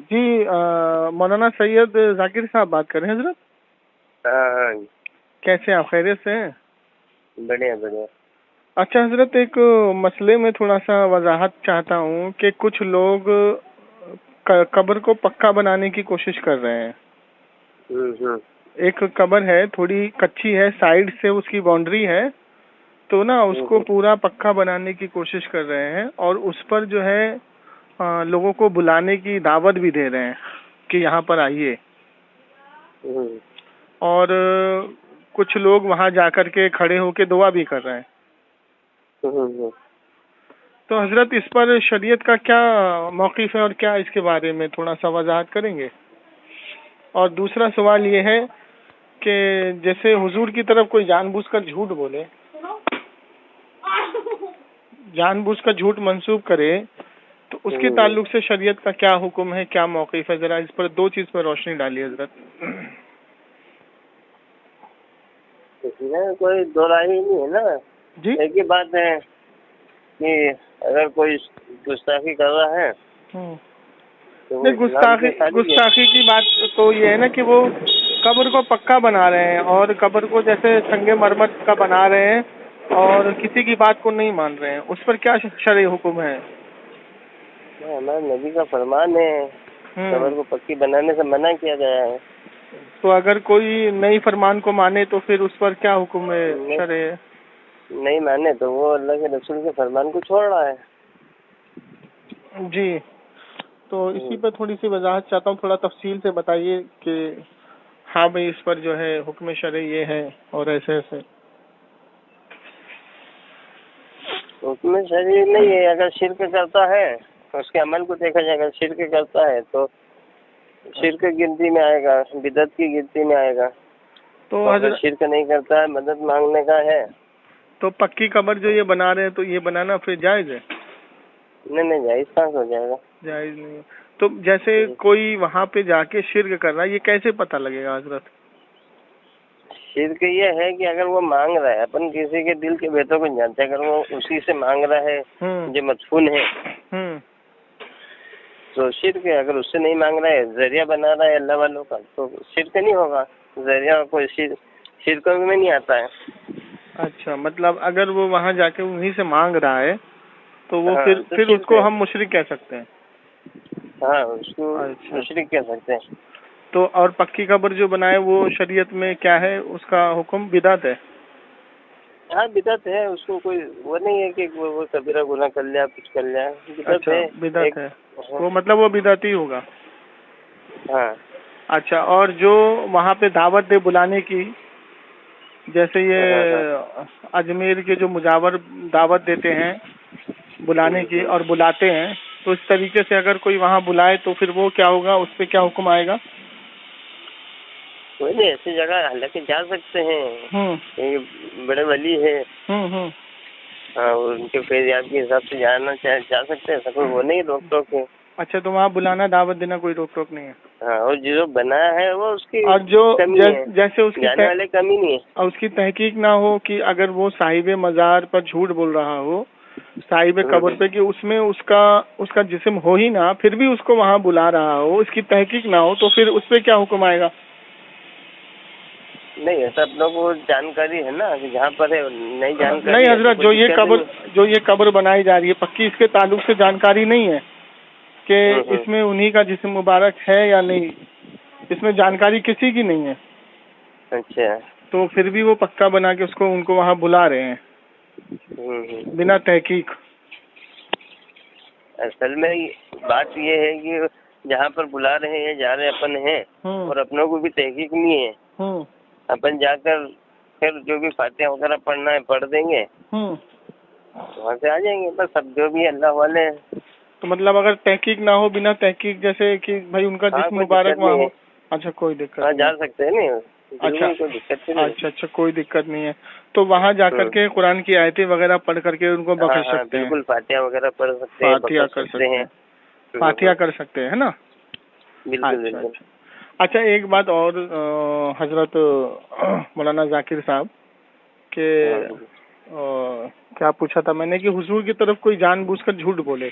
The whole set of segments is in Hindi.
जी मौलाना सैयद जाकिर साहब बात कर रहे हैं हजरत। हाँ, कैसे आप, खैरियत से हैं? बढ़िया बढ़िया। अच्छा हजरत, एक मसले में थोड़ा सा वजाहत चाहता हूँ कि कुछ लोग कब्र को पक्का बनाने की कोशिश कर रहे हैं। एक कब्र है, थोड़ी कच्ची है, साइड से उसकी बाउंड्री है, तो ना उसको पूरा पक्का बनाने की कोशिश कर रहे हैं और उस पर जो है लोगों को बुलाने की दावत भी दे रहे हैं कि यहाँ पर आइए। और कुछ लोग वहाँ जाकर के खड़े होके दुआ भी कर रहे हैं। तो हजरत, इस पर शरीयत का क्या मौक़िफ़ है और क्या इसके बारे में थोड़ा सा वजाहत करेंगे? और दूसरा सवाल ये है कि जैसे हुजूर की तरफ कोई जानबूझकर झूठ बोले, जानबूझकर झूठ मंसूब करे, तो उसके ताल्लुक से शरीयत का क्या हुक्म है, क्या मौक़िफ़ है? जरा इस पर दो चीज पर रोशनी डालिए हजरत। इसमें कोई दो राय ही नहीं है ना जी, एक ही बात है कि अगर कोई गुस्ताखी कर रहा है तो नहीं, गुस्ताखी की बात तो ये है ना कि वो कब्र को पक्का बना रहे हैं और कब्र को जैसे संगमरमर का बना रहे हैं और किसी की बात को नहीं मान रहे हैं, उस पर क्या शरई हुक्म है? हमारे नबी का फरमान है, कब्र को पक्की बनाने से मना किया गया है। तो अगर कोई नई फरमान को माने तो फिर उस पर क्या हुक्म है शरई? नहीं माने तो वो अल्लाह के रसूल के फरमान को छोड़ रहा है। जी, तो इसी पर थोड़ी सी वजाहत चाहता हूँ, थोड़ा तफसील से बताइए कि हाँ भाई इस पर जो है हुक्म शरई ये है और ऐसे ऐसे। हुक्म शरई नहीं है, अगर शिरक करता है उसके अमल को देखा जाएगा। शिरक करता है तो शिरक गिनती में आएगा, बिदअत की गिनती में आएगा। तो अगर शिरक नहीं करता है, मदद मांगने का है, तो पक्की कब्र जो ये बना रहे हैं तो ये बनाना फिर जायज है? नहीं जायज कहाँ हो जाएगा, जायज नहीं है। तो जैसे कोई वहाँ पे जाके शिर्क कर रहा है, ये कैसे पता लगेगा हजरत? शिरक ये है कि अगर वो मांग रहा है, अपन किसी के दिल के भेदों को जानते हैं, अगर वो उसी से मांग रहा है जो मदफून है तो शिरक है। अगर उससे नहीं मांग रहा है, जरिया बना रहा है अल्लाह वालों का, तो शिरक नहीं होगा। जरिया कोई शिरक में नहीं आता है। अच्छा, मतलब अगर वो वहाँ जाके उन्हीं से मांग रहा है तो वो फिर उसको हम मुशरिक कह सकते हैं? हाँ, उसको मुशरिक कह सकते हैं। तो और पक्की कब्र जो बनाए वो शरीयत में क्या है, उसका हुक्म बिदअत है? हाँ बिदअत है, उसको कोई वो नहीं है कि वो कबीरा गुनाह कर लिया, कुछ कर लिया। बिदअत है, बिदअत है। वो मतलब वो बिदअत ही होगा। हाँ। अच्छा, और जो वहाँ पे दावत दे बुलाने की, जैसे ये अजमेर के जो मुजावर दावत देते हैं बुलाने की और बुलाते हैं, तो इस तरीके से अगर कोई वहाँ बुलाए तो फिर वो क्या होगा, उस पे क्या हुक्म आएगा? कोई नहीं, ऐसी जगह हालांकि जा सकते हैं, बड़े वली है, हाँ, उनके फेरियाब के हिसाब से जा सकते हैं, कोई वो नहीं रोक टोक है। अच्छा, तो वहाँ बुलाना दावत देना कोई रोक टोक नहीं है? हाँ, और जो बनाया है वो उसकी और जो जैसे उसकी जाने वाले कमी नहीं है, और उसकी तहकीक ना हो कि अगर वो साहिब मज़ार पर झूठ बोल रहा हो, साहिब कब्र पे, कि उसमें उसका जिस्म हो ही ना, फिर भी उसको वहाँ बुला रहा हो, इसकी तहकीक ना हो, तो फिर उस पे क्या हुक्म आएगा? नहीं, ऐसा अपनों को जानकारी है ना कि जहाँ पर है, नहीं जानकारी नहीं हजरत, जो ये कब्र बनाई जा रही है पक्की, इसके ताल्लुक से जानकारी नहीं है कि इसमें उन्हीं का जिस्म मुबारक है या नहीं, इसमें जानकारी किसी की नहीं है। अच्छा, तो फिर भी वो पक्का बना के उनको वहाँ बुला रहे हैं बिना तहकीक। असल में बात ये है कि जहाँ पर बुला रहे हैं, जा रहे अपन हैं, और अपनों को भी तहकीक नहीं है, अपन जाकर फिर जो भी फातिहा वगैरह पढ़ना है पढ़ देंगे, वहाँ से आ जाएंगे बस। सब जो भी अल्लाह वाले हैं। तो मतलब अगर तहकीक ना हो, बिना तहकीक, जैसे कि भाई उनका जिस्म मुबारक वहाँ हो, अच्छा कोई दिक्कत नहीं, जा सकते हैं नहीं, अच्छा कोई दिक्कत नहीं। अच्छा, कोई दिक्कत नहीं है, तो वहाँ जाकर के कुरान की आयतें वगैरह पढ़ करके उनको बख्श सकते हैं? बिल्कुल, फातिहा वगैरह पढ़ सकते हैं, फातिहा कर सकते हैं, है ना? बिल्कुल। अच्छा, एक बात और हजरत मौलाना जाकिर साहब के क्या पूछा था मैंने कि हुजूर की तरफ कोई जानबूझकर झूठ बोले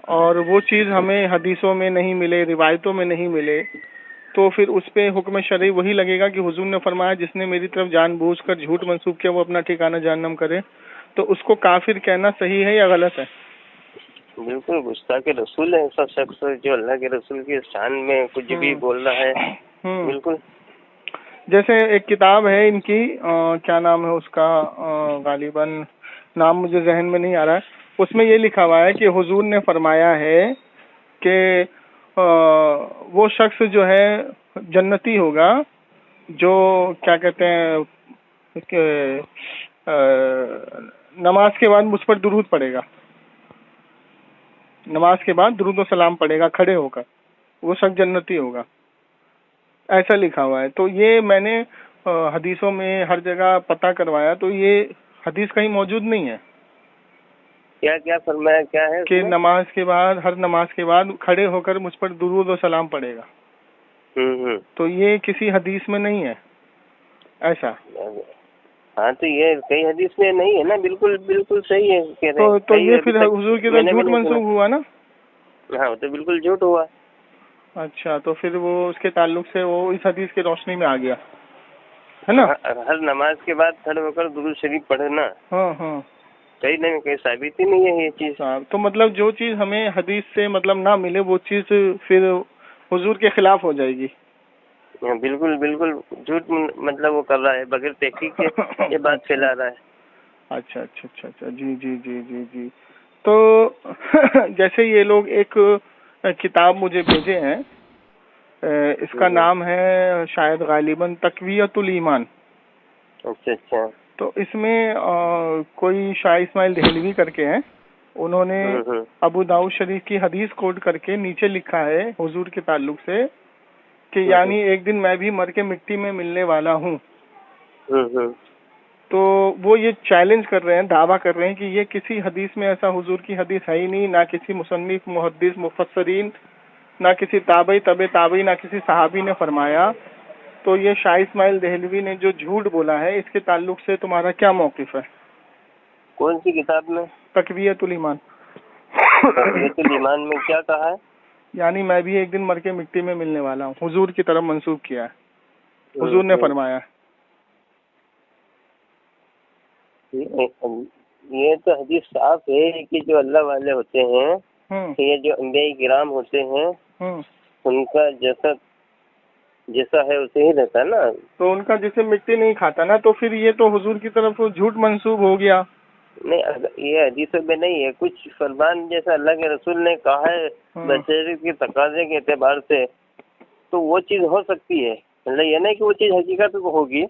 और वो चीज़ हमें हदीसों में नहीं मिले, रिवायतों में नहीं मिले, तो फिर उस पे हुक्म शरई वही लगेगा कि हुजूर ने फरमाया जिसने मेरी तरफ जानबूझकर झूठ मंसूब किया वो अपना ठिकाना जहन्नम करे। तो उसको काफिर कहना सही है या गलत है? बिल्कुल गुस्ताख रसूल है ऐसा शख्स जो अल्लाह के रसूल की शान में कुछ भी बोल रहा है। बिल्कुल। जैसे एक किताब है इनकी क्या नाम है उसका, गालिबन नाम मुझे जहन में नहीं आ रहा है, उसमें ये लिखा हुआ है कि हुजूर ने फरमाया है कि वो शख्स जो है जन्नती होगा जो क्या कहते हैं कि नमाज के बाद मुझ पर दुरूद पड़ेगा, नमाज के बाद दुरूद और सलाम पड़ेगा खड़े होकर, वो शख्स जन्नती होगा, ऐसा लिखा हुआ है। तो ये मैंने हदीसों में हर जगह पता करवाया, तो ये हदीस कहीं मौजूद नहीं है। क्या क्या फरमाया, क्या है कि नमाज के बाद, हर नमाज के बाद खड़े होकर मुझ पर दुरूद और सलाम पड़ेगा। तो ये किसी हदीस में नहीं है ऐसा। हाँ तो ये कई हदीस में नहीं है ना। बिल्कुल बिल्कुल सही है कह रहे तो ये फिर हुजूर की तरफ झूठ मंसूब हुआ ना? हाँ तो बिल्कुल झूठ हुआ। अच्छा, तो फिर वो उसके ताल्लुक से वो इस हदीस की रोशनी में आ गया है ना। हर नमाज के बाद खड़े होकर दुरूद शरीफ पढ़ना। हाँ हाँ, कहीं नहीं, कहीं साबित ही नहीं है ये चीज। तो मतलब जो चीज हमें हदीस से मतलब ना मिले वो चीज फिर हुजूर के खिलाफ हो जाएगी। बिल्कुल बिल्कुल झूठ मतलब वो कर रहा है बगैर तहकीक के ये बात फैला रहा है। अच्छा अच्छा अच्छा अच्छा, जी जी जी जी जी। तो जैसे ये लोग एक किताब मुझे भेजे हैं, इसका नाम है शायद गालिबन तकवियतुल ईमान। अच्छा अच्छा। तो इसमें कोई शाह इस्माइल देहलवी करके हैं, उन्होंने अबू दाऊद शरीफ की हदीस कोट करके नीचे लिखा है हुजूर के ताल्लुक से कि यानी एक दिन मैं भी मर के मिट्टी में मिलने वाला हूँ। तो वो ये चैलेंज कर रहे हैं, दावा कर रहे हैं कि ये किसी हदीस में ऐसा हुजूर की हदीस है ही नहीं, ना किसी मुसन्निफ मुहद्दिस मुफस्सरीन, ना किसी ताबई तबे ताबई, ना किसी सहाबी ने फरमाया। तो ये शाह इस्माइल देहलवी ने जो झूठ बोला है इसके ताल्लुक से तुम्हारा क्या मौकिफ है? कौन सी किताब में? तकवियतुल ईमान। तकवियतुल ईमान में क्या कहा है? यानी मैं भी एक दिन मर के मिट्टी में मिलने वाला हूँ, हुजूर की तरफ मंसूब किया है, हुजूर ने फरमाया। ये तो हदीस साफ है कि जो अल्लाह वाले होते हैं, ये जो अंबिया किराम होते हैं, उनका जैसा है उसे ही रहता है ना। तो उनका जैसे मिट्टी नहीं खाता ना, तो फिर ये तो हुजूर की तरफ झूठ मंसूब हो गया। नहीं, ये हदीसों में नहीं है, कुछ फरमान जैसा अल्लाह के रसूल ने कहा है बशरीयत के तकाजे के एतबार से, तो वो चीज हो सकती है। मतलब ये नहीं कि वो चीज हकीकत होगी,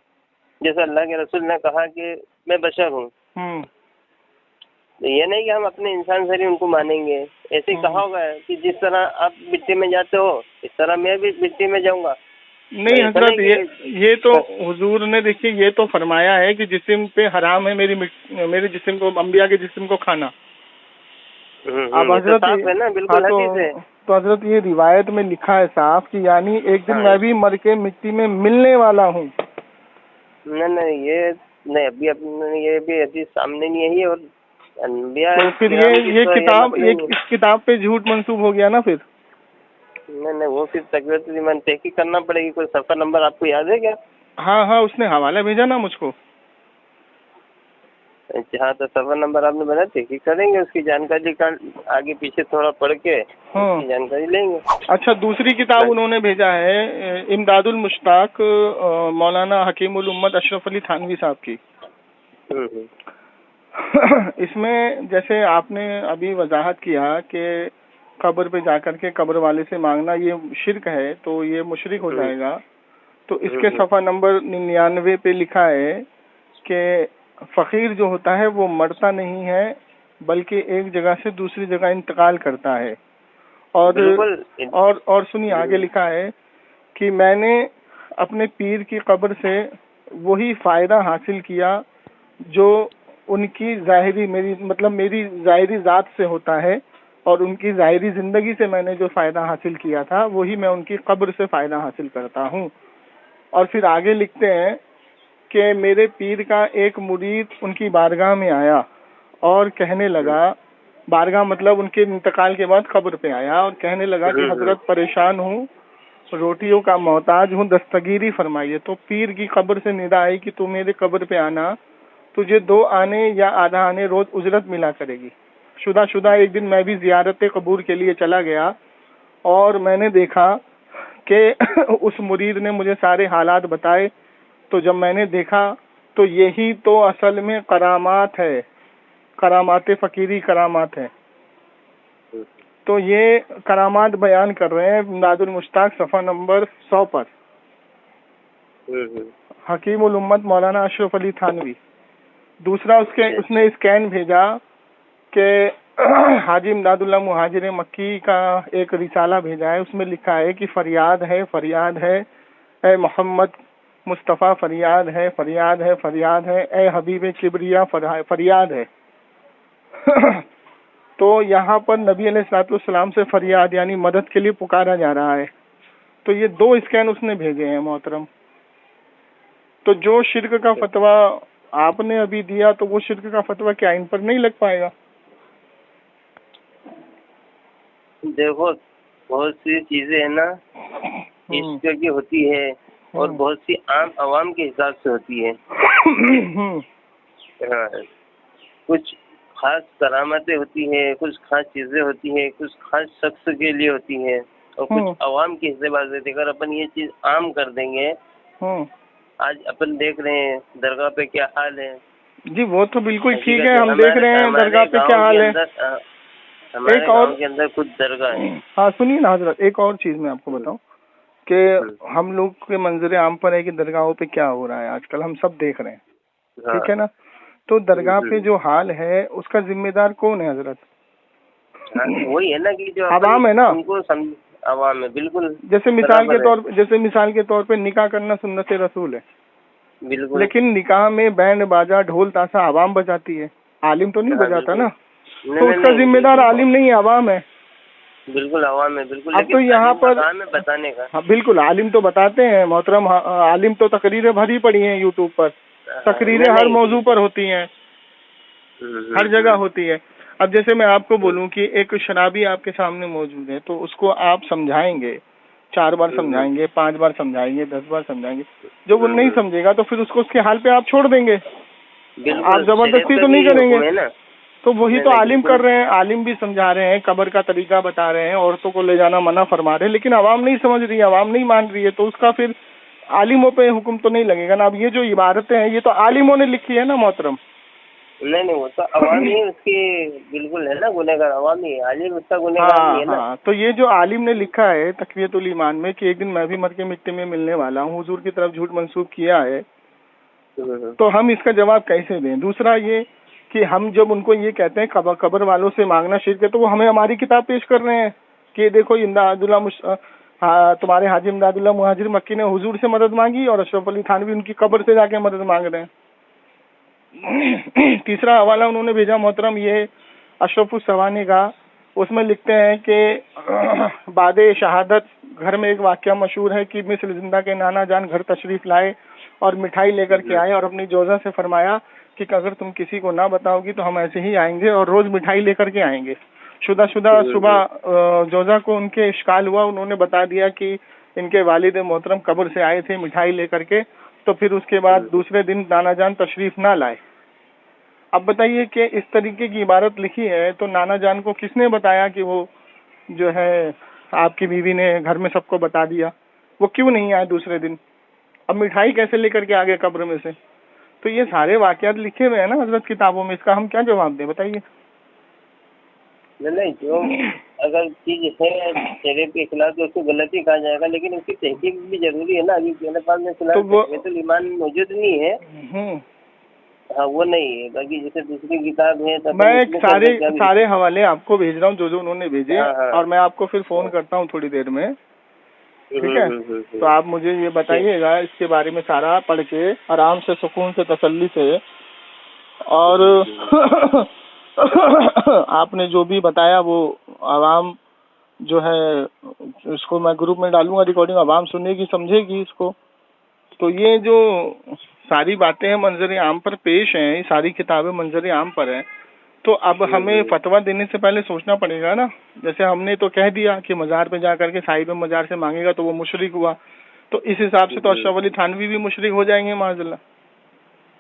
जैसे अल्लाह के रसूल ने कहा कि मैं बशर हूँ, तो ये नहीं कि हम अपने इंसान से ही उनको मानेंगे। ऐसे ही कहा होगा कि जिस तरह आप मिट्टी में जाते हो इस तरह मैं भी मिट्टी में जाऊंगा। नहीं हजरत, ये तो हुजूर ने देखिए ये तो फरमाया है कि जिस्म पे हराम है मेरे जिस्म को, अंबिया के जिस्म को खाना। अब हजरत तो है ना, बिल्कुल हदीस है। तो हजरत ये रिवायत में लिखा है साफ कि यानी एक दिन मैं भी मर के मिट्टी में मिलने वाला हूँ। नहीं ये नहीं, अभी अपने ये भी हदीस सामने नहीं है। और अंबिया तो फिर ये किताब, इस किताब पे झूठ मंसूब हो गया ना फिर। नहीं वो फिर तकवीयतुल ईमान तहकीक करना पड़ेगी। कोई सफा नंबर आपको याद है क्या? हाँ हाँ, उसने हवाला भेजा ना मुझको। हाँ तो सफा नंबर आपने बना, तहकीक करेंगे उसकी जानकारी का, आगे पीछे थोड़ा पढ़ के जानकारी लेंगे। अच्छा, दूसरी किताब उन्होंने भेजा है इमदादुल मुश्ताक मौलाना हकीमुल उम्मत अशरफ अली थानवी साहब की। इसमें जैसे आपने अभी वजाहत किया कि कब्र पे जाकर के कब्र वाले से मांगना ये शिर्क है, तो ये मुशरिक हो जाएगा। तो इसके सफ़ा नंबर 99 पे लिखा है कि फ़कीर जो होता है वो मरता नहीं है बल्कि एक जगह से दूसरी जगह इंतकाल करता है। और सुनिए आगे लिखा है कि मैंने अपने पीर की कब्र से वही फ़ायदा हासिल किया जो उनकी मेरी ज़ाहिरी ज़ात से होता है, और उनकी ज़ाहिरी ज़िंदगी से मैंने जो फ़ायदा हासिल किया था वही मैं उनकी कब्र से फ़ायदा हासिल करता हूँ। और फिर आगे लिखते हैं कि मेरे पीर का एक मुरीद उनकी बारगाह में आया और कहने लगा, बारगाह मतलब उनके इंतकाल के बाद कब्र पे आया और कहने लगा कि हजरत परेशान हूँ, रोटियों का मोहताज हूँ, दस्तगीरी फरमाइए। तो पीर की कब्र से निदा आई कि तू मेरे कब्र पे आना, तुझे 2 आने या आधा आने रोज उजरत मिला करेगी। शुदा एक दिन मैं भी जियारत कबूर के लिए चला गया और मैंने देखा कि उस मुरीद ने मुझे सारे हालात बताए। तो जब मैंने देखा तो यही तो असल में करामात है, करामात फकीरी करामात है। तो ये करामात बयान कर रहे हैं इमदादुल मुश्ताक सफ़ा नंबर 100 पर। हकीमुल उम्मत मौलाना अशरफ अली थानवी। दूसरा उसने स्कैन भेजा कि हाजी इमदादुल्लाह मुहाजिर मक्की का एक रिसाला भेजा है, उसमें लिखा है कि फरियाद है ए मोहम्मद मुस्तफ़ा, फरियाद है ए हबीब किबरिया, फरियाद है। तो यहाँ पर नबी अलैहिस्सलाम से फरियाद यानी मदद के लिए पुकारा जा रहा है। तो ये 2 स्कैन उसने भेजे हैं मोहतरम। तो जो शिर्क का फतवा आपने अभी दिया तो वो शिर्क का फतवा क्या इन पर नहीं लग पाएगा? देखो बहुत सी चीजें है ना इश्क की होती है और बहुत सी आम आवाम के हिसाब से होती है। हाँ, कुछ खास करामतें होती है, कुछ खास चीजें होती है, कुछ खास शख्स के लिए होती है और कुछ आवाम के हिस्से बात होती है। अगर अपन ये चीज आम कर देंगे, आज अपन देख रहे हैं दरगाह पे क्या हाल है। जी वो तो बिल्कुल ठीक है, हम देख रहे हैं दरगाह पे क्या हाल है। एक और के अंदर कुछ दरगाह है। हाँ सुनिए ना हजरत, एक और चीज मैं आपको बताऊं कि हम लोग के मंजर आम पर है कि दरगाहों पे क्या हो रहा है आजकल, हम सब देख रहे हैं। ठीक है ना? तो दरगाह पे जो हाल है उसका जिम्मेदार कौन है हजरत? वही है ना कि जो आवाम है ना, उनको आवाम है। बिल्कुल। जैसे मिसाल के तौर पे निकाह करना सुन्नत रसूल है, बिल्कुल। लेकिन निकाह में बैंड बाजा ढोल ताशा आवाम बजाती है, आलिम तो नहीं बजाता ना। तो उसका जिम्मेदार आलिम नहीं आवाम है। बिल्कुल आवाम है, बिल्कुल। अब तो यहाँ पर बताने का, हाँ बिल्कुल आलिम तो बताते हैं मोहतरम, आलिम तो तकरीरें भरी पड़ी हैं यूट्यूब पर, तकरीरें हर मौजू पर होती हैं, हर जगह होती है। अब जैसे मैं आपको बोलूं कि एक शराबी आपके सामने मौजूद है तो उसको आप समझाएंगे, 4 बार समझाएंगे, 5 बार समझाएंगे, 10 बार समझाएंगे, जब वो नहीं समझेगा तो फिर उसको उसके हाल पे आप छोड़ देंगे, आप जबरदस्ती तो नहीं करेंगे। तो वही तो आलिम कर रहे हैं, आलिम भी समझा रहे हैं, कब्र का तरीका बता रहे हैं, औरतों को ले जाना मना फरमा रहे हैं, लेकिन आवाम नहीं समझ रही है, आवाम नहीं मान रही है, तो उसका फिर आलिमों पे हुक्म तो नहीं लगेगा ना। अब ये जो इबारतें हैं ये तो आलिमों ने लिखी है ना मोहतरम। नहीं वो तो अवाम ही उसकी बिल्कुल है ना गुनहगार, अवाम ही, आलिम उसका गुनहगार नहीं है ना। हाँ, तो ये जो आलिम ने लिखा है तक़वियतुल ईमान में कि एक दिन मैं भी मर के मिट्टी में मिलने वाला हूँ, हुजूर की तरफ झूठ मंसूब किया है, तो हम इसका जवाब कैसे दें? दूसरा ये कि हम जब उनको ये कहते हैं कब्र वालों से मांगना शिर्क है, तो वो हमें हमारी किताब पेश कर रहे हैं कि देखो तुम्हारे हाजी इमदादुल्लाह मुहाजिर मक्की ने हुजूर से मदद मांगी और अशरफ अली थानवी उनकी कब्र से जाके मदद मांग रहे हैं। तीसरा हवाला उन्होंने भेजा मोहतरम ये अशरफ सवानी का, उसमें लिखते हैं कि बादे शहादत घर में एक वाक़या मशहूर है कि मिस्र जिंदा के नाना जान घर तशरीफ लाए और मिठाई लेकर के आए और अपनी जोजा से फरमाया कि अगर तुम किसी को ना बताओगी तो हम ऐसे ही आएंगे और रोज मिठाई लेकर के आएंगे। शुदा सुबह जोजा को उनके इश्काल हुआ, उन्होंने बता दिया कि इनके वालिद मोहतरम कब्र से आए थे मिठाई लेकर के, तो फिर उसके बाद दूसरे दिन नाना जान तशरीफ ना लाए। अब बताइए कि इस तरीके की इबारत लिखी है तो नाना जान को किसने बताया कि वो जो है आपकी बीवी ने घर में सबको बता दिया, वो क्यों नहीं आए दूसरे दिन? अब मिठाई कैसे लेकर के आ गए कब्र में से? तो ये सारे वाकयात लिखे हुए हैं ना हजरत किताबों में, इसका हम क्या जवाब दें बताइए? नहीं जो अगर चीज है शरीयत के खिलाफ तो उसको गलती कहा जाएगा, लेकिन उसकी तहकीक भी जरूरी है ना। अभी मेरे पास में तो ईमान मौजूद नहीं है। हाँ वो नहीं है, बाकी जैसे दूसरी किताब है तो मैं सारे हवाले आपको भेज रहा हूँ जो उन्होंने भेजे। और मैं आपको फिर फोन करता हूँ थोड़ी देर में, ठीक है? तो आप मुझे ये बताइएगा इसके बारे में सारा पढ़ के आराम से सुकून से तसल्ली से, और आपने जो भी बताया वो आवाम जो है इसको मैं ग्रुप में डालूंगा रिकॉर्डिंग, आवाम सुनेगी समझेगी इसको। तो ये जो सारी बातें हैं मंजर आम पर पेश हैं, ये सारी किताबें मंजर आम पर हैं, तो अब हमें फतवा देने से पहले सोचना पड़ेगा ना। जैसे हमने तो कह दिया कि मजार पे जाकर के साहिब मजार से मांगेगा तो वो मुशरिक हुआ, तो इस हिसाब से तो अशरफ अली थानवी भी मुशरिक हो जाएंगे माज़अल्लाह।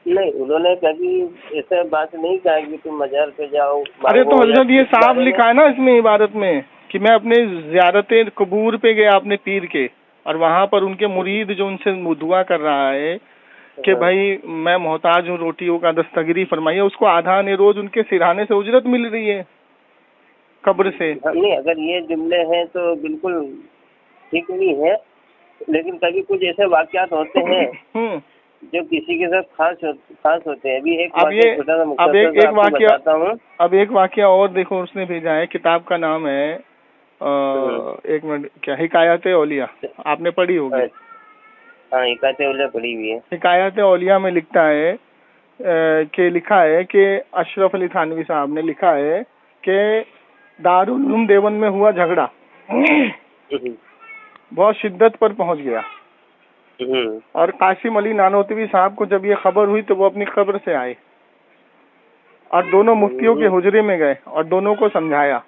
नहीं, उन्होंने कभी ऐसा बात नहीं कहा कि तुम मजार पे जाओ। अरे तो हजरत ये साफ लिखा है ना इसमें इबारत में कि मैं अपने ज़ियारत कबूर पे गया अपने पीर के, और वहाँ पर उनके मुरीद जो उनसे दुआ कर रहा है कि भाई मैं मोहताज हूँ, रोटियों का दस्तगिरी फरमाइए, उसको आधा ने रोज उनके सिरहाने से उजरत मिल रही है कब्र से। नहीं, अगर ये जुमले हैं तो बिल्कुल ठीक नहीं है, लेकिन कभी कुछ ऐसे वाकयात होते हैं जो किसी के साथ खास होते हैं। अभी एक वाकया और देखो, उसने भेजा है, किताब का नाम है एक मिनट, क्या हिकायत औलिया, आपने पढ़ी होगी? हाँ, हिकायत औलिया पढ़ी हुई है। हिकायत औलिया में लिखा है कि अशरफ अली थानवी साहब ने लिखा है कि दारुल उलूम देवबंद में हुआ झगड़ा बहुत शिद्दत पर पहुंच गया, और कासिम अली नानोतवी साहब को जब ये खबर हुई तो वो अपनी कब्र से आए और दोनों मुफ्तियों के हुजरे में गए और दोनों को समझाया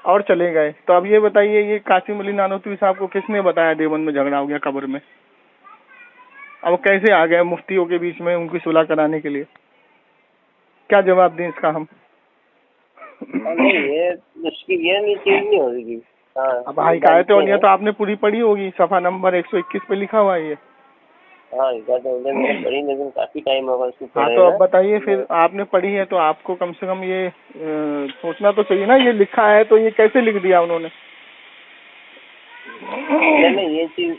और चले गए। तो अब ये बताइए, ये कासिम अली नानोतवी साहब को किसने बताया देवबंद में झगड़ा हो गया कब्र में? अब कैसे आ गए मुफ्तियों के बीच में उनकी सुलह कराने के लिए? क्या जवाब दें इसका हम? ये चीज नहीं होगी। अब हिकायत औलिया तो आपने पूरी पढ़ी होगी, सफा नंबर 121 पे लिखा हुआ है ये। हाँ, हिकायत औलिया मैंने पढ़ी, लेकिन काफी टाइम होगा उसको पढ़े। हाँ, तो अब बताइए फिर, आपने पढ़ी है तो आपको कम से कम ये सोचना तो चाहिए ना, ये लिखा है तो ये कैसे लिख दिया उन्होंने? नहीं, ये चीज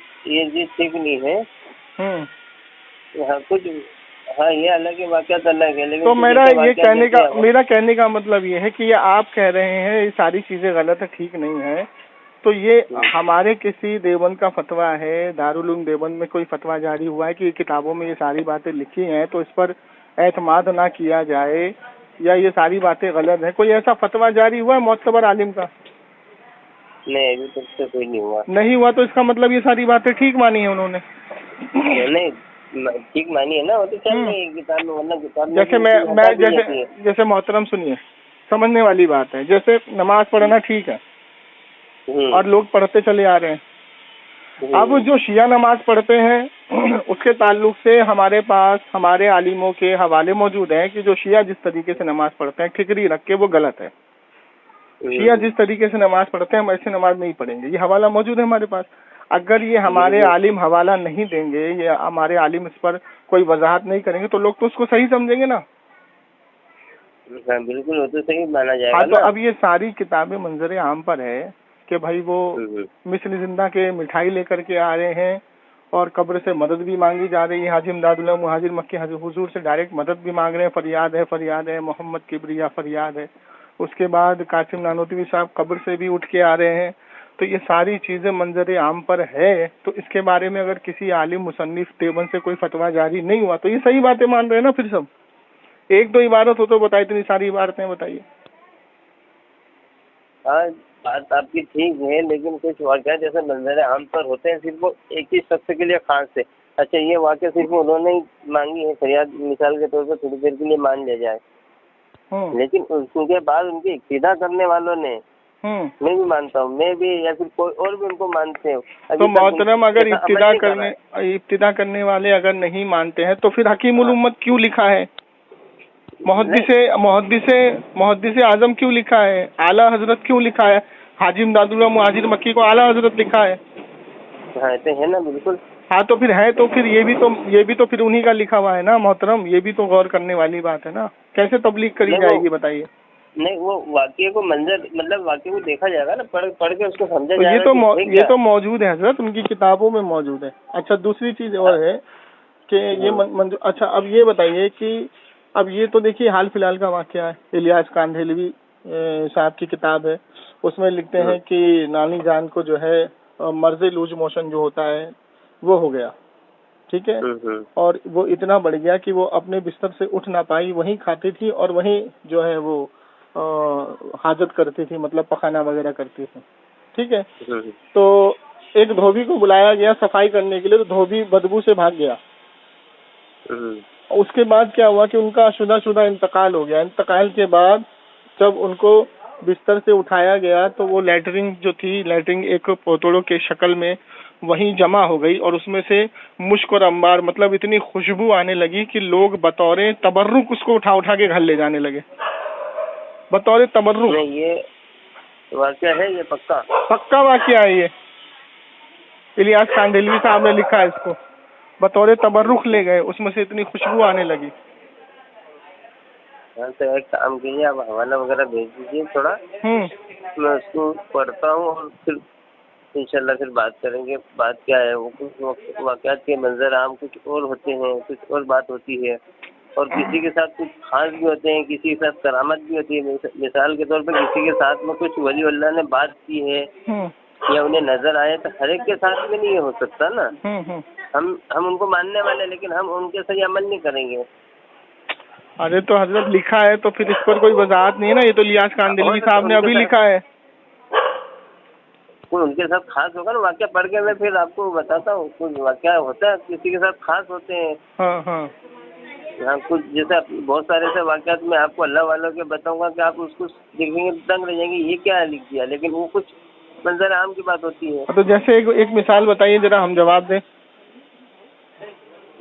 ठीक नहीं है। हाँ, कुछ, हाँ, ये अलग है, वाकया तो अलग है, लेकिन तो मेरा कहने का मतलब ये है कि ये आप कह रहे हैं ये सारी चीजें गलत है, ठीक नहीं है, तो ये हमारे किसी देवबंद का फतवा है, दारुल उलूम देवबंद में कोई फतवा जारी हुआ है कि किताबों में ये सारी बातें लिखी हैं तो इस पर एतमाद ना किया जाए, या ये सारी बातें गलत है? कोई ऐसा फतवा जारी हुआ है मोतबर आलिम का? नहीं, अभी तक तो कोई नहीं हुआ। तो इसका मतलब ये सारी बातें ठीक मानी है उन्होंने? नहीं, ठीक मानी है ना, वो तो चल रही है किताब में, वरना किताब में जैसे मोहतरम सुनिए, समझने वाली बात है, जैसे नमाज पढ़ना ठीक है और लोग पढ़ते चले आ रहे हैं। अब जो शिया नमाज पढ़ते हैं उसके ताल्लुक से हमारे पास हमारे आलिमों के हवाले मौजूद हैं कि जो शिया जिस तरीके से नमाज पढ़ते हैं ठिकरी रख के, वो गलत है। शिया जिस तरीके से नमाज पढ़ते हैं हम ऐसे नमाज नहीं पढ़ेंगे, ये हवाला मौजूद है हमारे पास। अगर ये हमारे आलिम हवाला नहीं देंगे या हमारे आलिम इस पर कोई वजाहत नहीं करेंगे तो लोग तो उसको सही समझेंगे ना। बिल्कुल, वो तो सही माना जाएगा। हाँ, तो अब ये सारी किताबें मंजर आम पर है कि भाई वो मिस्र जिंदा के मिठाई लेकर के आ रहे हैं और कब्र से मदद भी मांगी जा रही है। हाजी इमदादुल्लाह मुहाजिर मक्की हुजूर से डायरेक्ट मदद भी मांग रहे हैं, फरियाद है, मोहम्मद किबरिया फरियाद है। उसके बाद कासिम नानोतवी साहब कब्र से भी उठ के आ रहे हैं। तो ये सारी चीजें मंजर आम पर है, तो इसके बारे में अगर किसी आलिम मुसन्निफ देवबंद से कोई फतवा जारी नहीं हुआ तो ये सही बातें मान रहे हैं ना। फिर सब एक दो इबारत हो तो बताइए, इतनी सारी इबारतें बताइए। हाँ, बात आपकी ठीक है, लेकिन कुछ वाक़या जैसे मंजर आम पर होते हैं सिर्फ वो एक ही शख्स के लिए खास है। अच्छा, ये वाक़या सिर्फ उन्होंने ही मांगी है फरियाद, मिसाल के तौर पर थोड़ी देर के लिए मान लिया जाए, लेकिन उनके बाद उनकी इक्तिदा करने वालों ने, मैं भी मानता हूँ, मैं भी या फिर कोई और भी उनको मानते हैं। तो मोहतरम, अगर इब्तिदा करने वाले अगर नहीं मानते हैं तो फिर हकीमुल उम्मत क्यों लिखा है? मुहद्दिस आजम क्यों लिखा है? आला हजरत क्यों लिखा है? हाजी इमदादुल्लाह मुहाजिर मक्की को आला हजरत लिखा है। हाँ, तो है ना, बिल्कुल। हाँ, तो फिर है, तो फिर ये भी तो फिर उन्हीं का लिखा हुआ है ना मोहतरम। ये भी तो गौर करने वाली बात है ना। कैसे तबलीग करी जाएगी बताइए? नहीं, वो वाक़ये को मतलब वाक़ये को देखा जाएगा ना, पढ़ के उसको समझा जाएगा। ये तो मौजूद है हजरत, उनकी किताबों में मौजूद है। अच्छा, दूसरी चीज और है कि ये अच्छा, अब ये बताइए कि अब ये तो देखिए हाल फिलहाल का वाक़या है, इलियास कांधेलवी साहब की किताब है, उसमें लिखते हैं कि नानी जान को जो है मर्ज लूज मोशन जो होता है वो हो गया, ठीक है, और वो इतना बढ़ गया कि वो अपने बिस्तर से उठ ना पाई, वहीं खाती थी और वहीं जो है वो हाजत करती थी, मतलब पखाना वगैरह करती थी, ठीक है। तो एक धोबी को बुलाया गया सफाई करने के लिए, तो धोबी बदबू से भाग गया, उसके बाद क्या हुआ कि उनका शुदा इंतकाल हो गया। इंतकाल के बाद जब उनको बिस्तर से उठाया गया तो वो लैटरिन जो थी, लैटरिन एक पोतड़ों के शक्ल में वहीं जमा हो गई और उसमें से मुश्क और अंबार मतलब इतनी खुशबू आने लगी कि लोग बतौरे तबर्रुक उसको उठा उठा के घर ले जाने लगे, बतौरे तबर्रुक। ये वाकया है, ये पक्का वाकया है ये। इलियास कांडेलवी साहब ने लिखा है इसको। बतौरे तबर्रुक ले गए, उसमें से इतनी खुशबू आने लगी। हाँ, तो एक काम कीजिए, आप हवाला वगैरह भेज दीजिए थोड़ा, मैं उसको पढ़ता हूँ और फिर इंशाल्लाह फिर बात करेंगे। बात क्या है, वो कुछ वाक़यात के मंजर आम कुछ और होते हैं, कुछ और बात होती है, और किसी के साथ कुछ खास भी होते हैं, किसी के साथ करामत भी होती है। मिसाल के तौर पर किसी के साथ में कुछ वली अल्लाह ने बात की है या उन्हें नजर आए, तो हर एक के साथ में नहीं हो सकता ना। हम उनको मानने वाले, लेकिन हम उनके सही अमल नहीं करेंगे। अरे तो हजरत लिखा है तो फिर इस पर कोई वजाहत नहीं है ना, ये तो इलियास कांडेलवी साहब ने अभी लिखा है। कोई उनके साथ खास होगा ना, वाकया पढ़ के मैं फिर आपको बताता हूँ। कुछ वाकया होता है किसी के साथ खास होते हैं। हाँ, कुछ जैसे बहुत सारे ऐसे वाकयात में आपको अल्लाह वालों के बताऊंगा कि आप उसको देखेंगे दंग रह जाएंगे, ये क्या लिख दिया, लेकिन वो कुछ मंजर आम की बात होती है। तो जैसे एक मिसाल बताइए जरा, हम जवाब दें।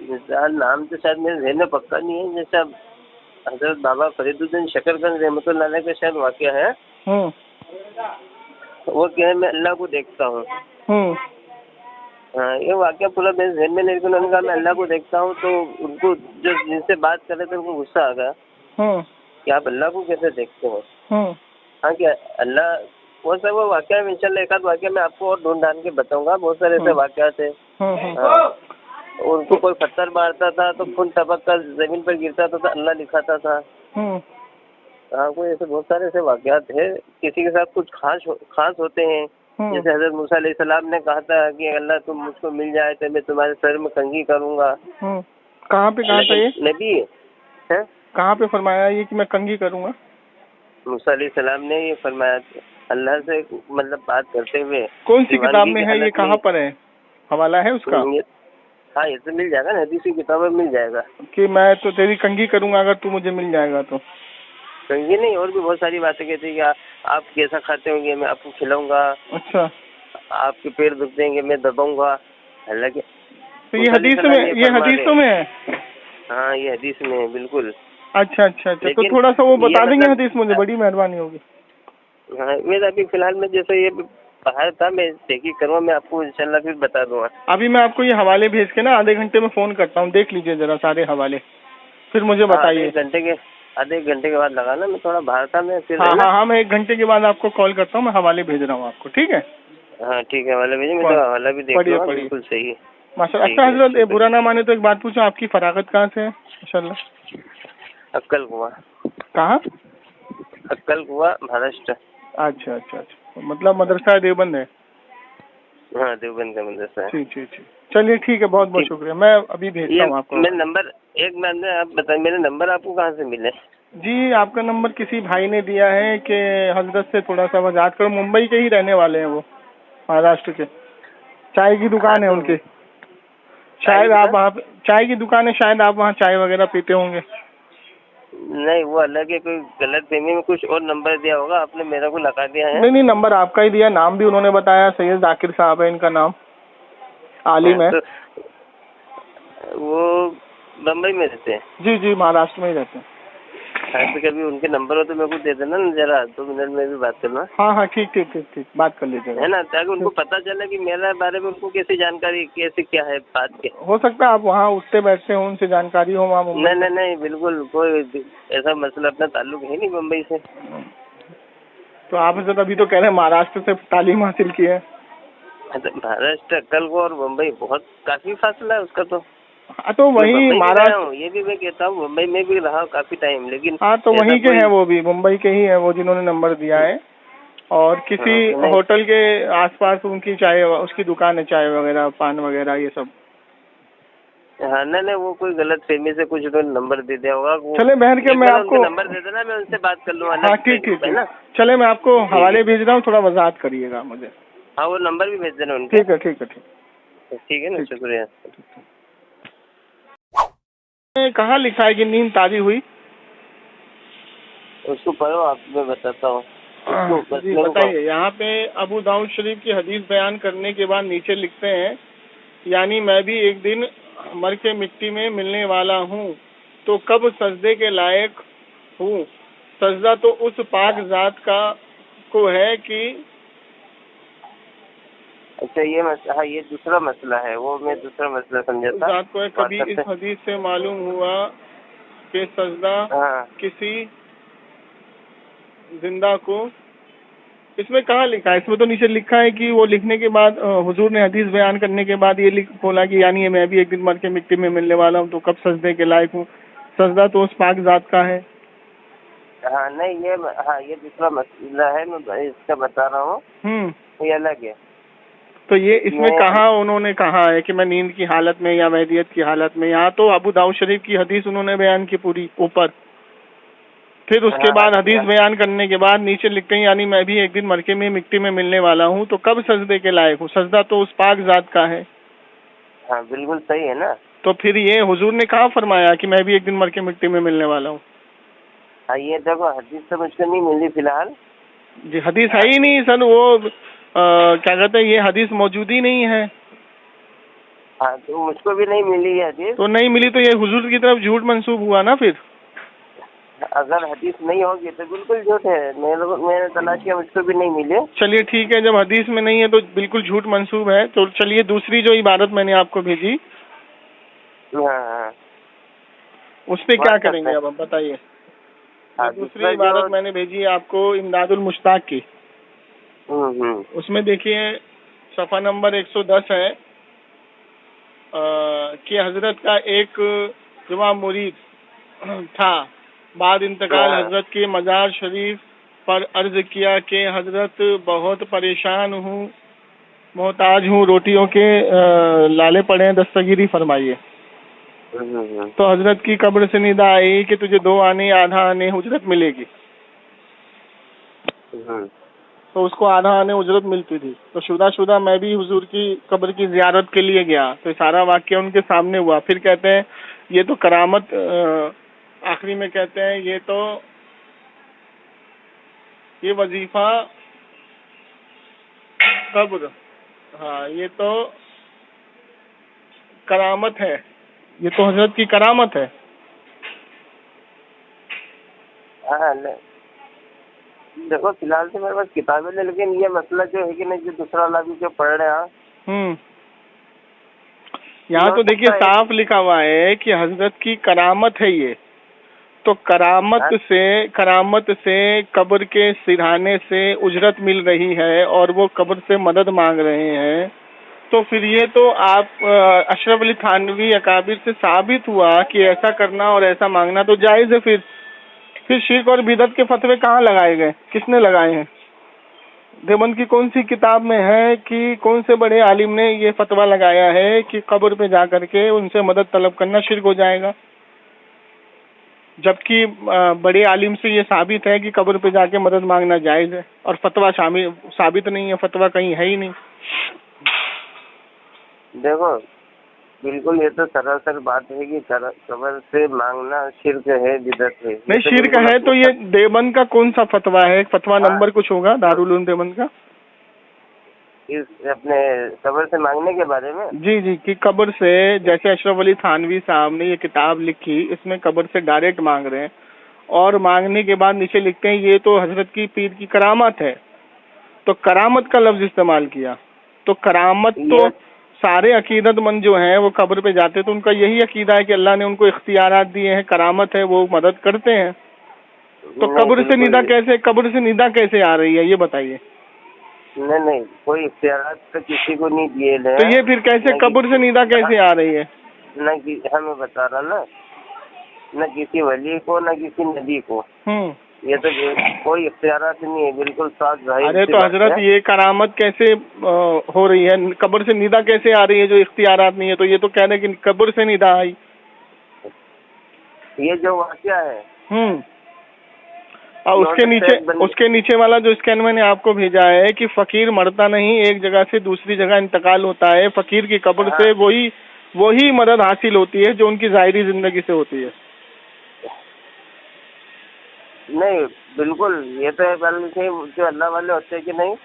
मिसाल नाम तो शायद मेरे जहन में पक्का नहीं है। जैसे अब हजरत बाबा फरीदुद्दीन शकरगंज रहमतुल्लाह अलैह का शायद वाकया है। वो क्या है, मैं अल्लाह को देखता हूँ। हाँ, ये वाकया पूरा मेरे जहन में नहीं, लेकिन उन्होंने कहा मैं अल्लाह को देखता हूँ, तो उनको जो जिनसे बात कर रहे थे उनको गुस्सा आ गया कि आप अल्लाह को कैसे देखते हो। हाँ, क्या अल्लाह, वो सब वो वाकया में इंशाल्लाह एक आध वाकया मैं आपको और ढूंढ ढांढ के बताऊंगा। बहुत सारे ऐसे वाकया थे। उनको कोई पत्थर मारता था तो खून टपक कर जमीन पर गिरता था तो अल्लाह लिखाता था। हाँ, कोई ऐसे बहुत सारे ऐसे वाकयात है। किसी के साथ कुछ खास होते हैं। जैसे हजरत मूसा अलैहिस्सलाम ने कहा था कि अल्लाह तुम मुझको मिल जाए तो मैं तुम्हारे सर में कंघी करूंगा। कहाँ पे कहा था ये? नबी है, कहाँ पे फरमाया ये कि मैं कंघी करूंगा? मूसा अलैहिस्सलाम ने ये फरमाया अल्लाह से, मतलब बात करते हुए। कौन सी किताब में है ये, कहाँ पर है, हवाला है उसका? हाँ, ये तो मिल जाएगा ना, हदीस की किताब में मिल जाएगा कि मैं तो तेरी कंघी करूंगा अगर तू मुझे मिल जाएगा तो। कंघी नहीं, और भी बहुत सारी बातें कहती है। आप कैसा खाते होंगे, मैं आपको खिलाऊंगा। अच्छा, आपके पैर दुख देंगे, मैं दबाऊंगा। हालांकि तो ये हदीसों में है। हाँ, ये हदीस में है, बिल्कुल। अच्छा, तो थोड़ा सा वो बता देंगे हदीस मुझे, बड़ी मेहरबानी होगी। हाँ, मैं अभी फिलहाल में जैसे ये बाहर था, मैं तहकीक करूँगा, मैं आपको इंशाल्लाह फिर बता दूंगा। अभी मैं आपको ये हवाले भेज के ना आधे घंटे में फोन करता हूँ, देख लीजिए जरा सारे हवाले, फिर मुझे बताइए। आधे घंटे के बाद लगाना, मैं थोड़ा बाहर था मैं फिर। हाँ, मैं 1 घंटे के बाद आपको कॉल करता हूँ, मैं हवाले भेज रहा हूँ आपको, ठीक है? हाँ, ठीक है, हवाले भेजिए, मैं तो हवाला भी देख लूँगा। बिल्कुल सही है, माशाल्लाह। अच्छा हजरत, बुरा ना माने तो एक बात पूछूं, आपकी फरागत कहाँ से है? माशाल्लाह। अक्कल कुआं। कहाँ? अक्कल कुआं, महाराष्ट्र। अच्छा, मतलब मदरसा देवबंद है? हाँ, देवबंद का मदरसा है। ठीक। चलिए ठीक है, बहुत शुक्रिया, मैं अभी भेजता हूँ आपको। मेरा नंबर आप बताइए, मेरा नंबर आपको कहाँ से मिले? जी, आपका नंबर किसी भाई ने दिया है कि हजरत से थोड़ा सा वजाहत करो। मुंबई के ही रहने वाले हैं वो, महाराष्ट्र के। चाय की दुकान है उनकी, शायद आप वहाँ चाय की दुकान है, शायद आप वहाँ चाय वगैरह पीते होंगे। नहीं, वो अलग है, कोई गलत फहमी में कुछ और नंबर दिया होगा, आपने मेरे को लगा दिया है। नहीं, नंबर आपका ही दिया, नाम भी उन्होंने बताया, सैयद जाकिर साहब है इनका नाम, आलिम है। वो बम्बई में रहते हैं? जी, महाराष्ट्र में ही रहते हैं। तो कभी उनके नंबर हो तो मेरे को दे देना ना, जरा 2 मिनट में भी बात करना। हाँ, ठीक, बात कर लीजिएगा, है ना, ताकि उनको पता चले कि मेरे बारे में उनको कैसी जानकारी, कैसे क्या है बात के। हो सकता है आप वहाँ उठते बैठते हो, उनसे जानकारी हो वहाँ। नहीं, बिल्कुल कोई ऐसा मसला, अपना ताल्लुक है नहीं मुंबई से। तो आप अभी तो कह रहे हैं महाराष्ट्र से तालीम हासिल की है। महाराष्ट्र, अक्कल को और मुंबई बहुत काफी फासला है उसका तो। हाँ, तो वही महाराष्ट्र, ये भी मैं कहता हूँ, मुंबई में भी रहा काफी टाइम, लेकिन हाँ, तो वहीं के हैं वो भी, मुंबई के ही हैं वो जिन्होंने नंबर दिया है। और किसी होटल के आसपास उनकी चाय, उसकी दुकान है, चाय वगैरह, पान वगैरह, ये सब। हाँ, नहीं, वो कोई गलत फहमी से कुछ उन्होंने नंबर दे दिया होगा। चले बहन के, मैं आपको नंबर दे देना, मैं उनसे बात कर लूँगा। हाँ, ठीक, चले मैं आपको हवाले भेज रहा हूँ, थोड़ा वजाहत करिएगा मुझे। हाँ, वो नंबर भी भेज देना उनके। ठीक है, ठीक है ना, शुक्रिया। कहाँ लिखा है कि नींद ताज़ी हुई? उसको पढ़ो आप, मैं बताता हूँ। जी बताइए। यहाँ पे अबू दाऊद शरीफ की हदीस बयान करने के बाद नीचे लिखते हैं, यानी मैं भी एक दिन मर के मिट्टी में मिलने वाला हूँ, तो कब सजदे के लायक हूँ? सजदा तो उस पाक जात का को है कि अच्छा ये हाँ ये दूसरा मसला है, वो मैं दूसरा मसला समझा था। जात को है। कभी इस हदीस से मालूम हुआ कि सजदा किसी जिंदा को, इसमें कहाँ लिखा है? इसमें तो नीचे लिखा है कि वो लिखने के बाद हुजूर ने हदीस बयान करने के बाद ये बोला कि यानी मैं भी एक दिन मर के मिट्टी में मिलने वाला हूँ, तो कब सजदे के लायक हूँ? सजदा तो उस पाक जात का है। हाँ नहीं ये दूसरा मसला है, मैं इसका बता रहा हूँ। ये अलग है। तो ये इसमें कहाँ उन्होंने कहा है कि मैं नींद की हालत में या वहदियत की हालत में? यहाँ तो अबू दाऊद शरीफ की हदीस उन्होंने बयान की पूरी ऊपर, फिर उसके बाद हदीस बयान करने के बाद नीचे लिखते हैं यानी मैं भी एक दिन मरके में मिट्टी में मिलने वाला हूँ, तो कब सजदे के लायक हूँ? सजदा तो उस पाक जात का है। हाँ बिल्कुल सही है ना। तो फिर ये हुजूर ने कहाँ फरमाया कि मैं भी एक दिन मर के मिट्टी में मिलने वाला हूँ? हाँ ये देखो हदीस तो मुझको नहीं मिली फिलहाल। जी हदीस है ही नहीं सर, वो क्या कहते हैं, ये हदीस मौजूद ही नहीं है। हाँ तो मुझको भी नहीं मिली है हदीस। तो नहीं मिली तो ये हुजूर की तरफ झूठ मंसूब हुआ ना। फिर अगर हदीस नहीं होगी तो बिल्कुल झूठ है। मैंने तलाश किया, मुझको भी नहीं मिले। चलिए ठीक है, जब हदीस में नहीं है तो बिल्कुल झूठ मंसूब है। तो चलिए दूसरी जो इबारत मैंने आपको भेजी, हाँ उस पर क्या करेंगे अब आप बताइए? दूसरी इबारत मैंने भेजी है आपको इमदादुल मुश्ताक की। उसमें देखिए सफ़ा नंबर 110 है कि हजरत का एक जुमा मुरीद था, बाद इंतकाल हजरत के मज़ार शरीफ पर अर्ज किया कि हजरत बहुत परेशान हूँ, मोहताज हूँ, रोटियों के लाले पड़े हैं, दस्तगीरी फरमाइए। तो हजरत की कब्र से निदा आई कि तुझे 2 आने आधा आने उजरत मिलेगी। तो उसको आधा आने उजरत मिलती थी। तो शुदा मैं भी हुजूर की कब्र की जियारत के लिए गया, तो सारा वाकया उनके सामने हुआ। फिर कहते हैं ये तो करामत, आखिरी में कहते हैं ये वजीफा कब्र, हाँ ये तो करामत है, ये तो हजरत की करामत है। हाँ देखो फिलहाल तो मेरे पास किताबें नहीं, लेकिन ये मसला जो है कि नहीं, जो दूसरा वाला भी जो पढ़ रहे हैं यहाँ तो देखिए साफ लिखा हुआ है कि हजरत की करामत है ये। तो करामत से कब्र के सिरहाने से उजरत मिल रही है और वो कब्र से मदद मांग रहे हैं। तो फिर ये तो आप अशरफ अली थानवी अकाबिर से साबित हुआ कि ऐसा करना और ऐसा मांगना तो जायज़ है। फिर शिर्क और बिदअत के फतवे कहाँ लगाए गए? किसने लगाए हैं? देवबंद की कौन सी किताब में है कि कौन से बड़े आलिम ने ये फतवा लगाया है कि कब्र पे जा करके उनसे मदद तलब करना शिर्क हो जाएगा? जबकि बड़े आलिम से ये साबित है कि कब्र पे जाके मदद मांगना जायज़ है, और फतवा साबित नहीं है, फतवा कहीं है ही नहीं। देखो बिल्कुल ये तो सरासर बात है कि कब्र से मांगना शिर्क है, बिदअत है। नहीं शिर्क है तो ये देवबंद का कौन सा फतवा है? फतवा नंबर कुछ होगा दारुल उलूम देवबंद का, इस अपने कब्र से मांगने के बारे में। जी कि कब्र से, जैसे अशरफ अली थानवी साहब ने ये किताब लिखी, इसमें कब्र से डायरेक्ट मांग रहे हैं, और मांगने के बाद नीचे लिखते हैं ये तो हजरत की पीर की करामत है। तो करामत का लफ्ज इस्तेमाल किया। तो करामत तो सारे अकीदतमंद जो हैं वो कब्र पे जाते तो उनका यही अकीदा है कि अल्लाह ने उनको इख्तियारात दिए हैं, करामत है, वो मदद करते हैं। तो कब्र से निदा कैसे आ रही है ये बताइए? नहीं कोई इख्तियारात तो किसी को नहीं दिए। तो ये फिर कैसे कब्र से निदा कैसे आ रही है? न हमें बता रहा ना, न किसी वली को न किसी नबी को, ये तो कोई इख्तियारात नहीं है, बिल्कुल साफ जाहिर। अरे तो हजरत ये करामत कैसे हो रही है? कब्र से निदा कैसे आ रही है जो इख्तियारात नहीं है? तो ये तो कह रहे हैं कि कब्र से निदा आई। ये जो वाक़या है और उसके नीचे वाला जो स्कैन मैंने आपको भेजा है कि फकीर मरता नहीं, एक जगह से दूसरी जगह इंतकाल होता है, फकीर की कब्र से वही वही मदद हासिल होती है जो उनकी ज़ाहिरी जिंदगी से होती है। नहीं बिल्कुल, ये तो है जो अल्लाह वाले होते हैं कि नहीं।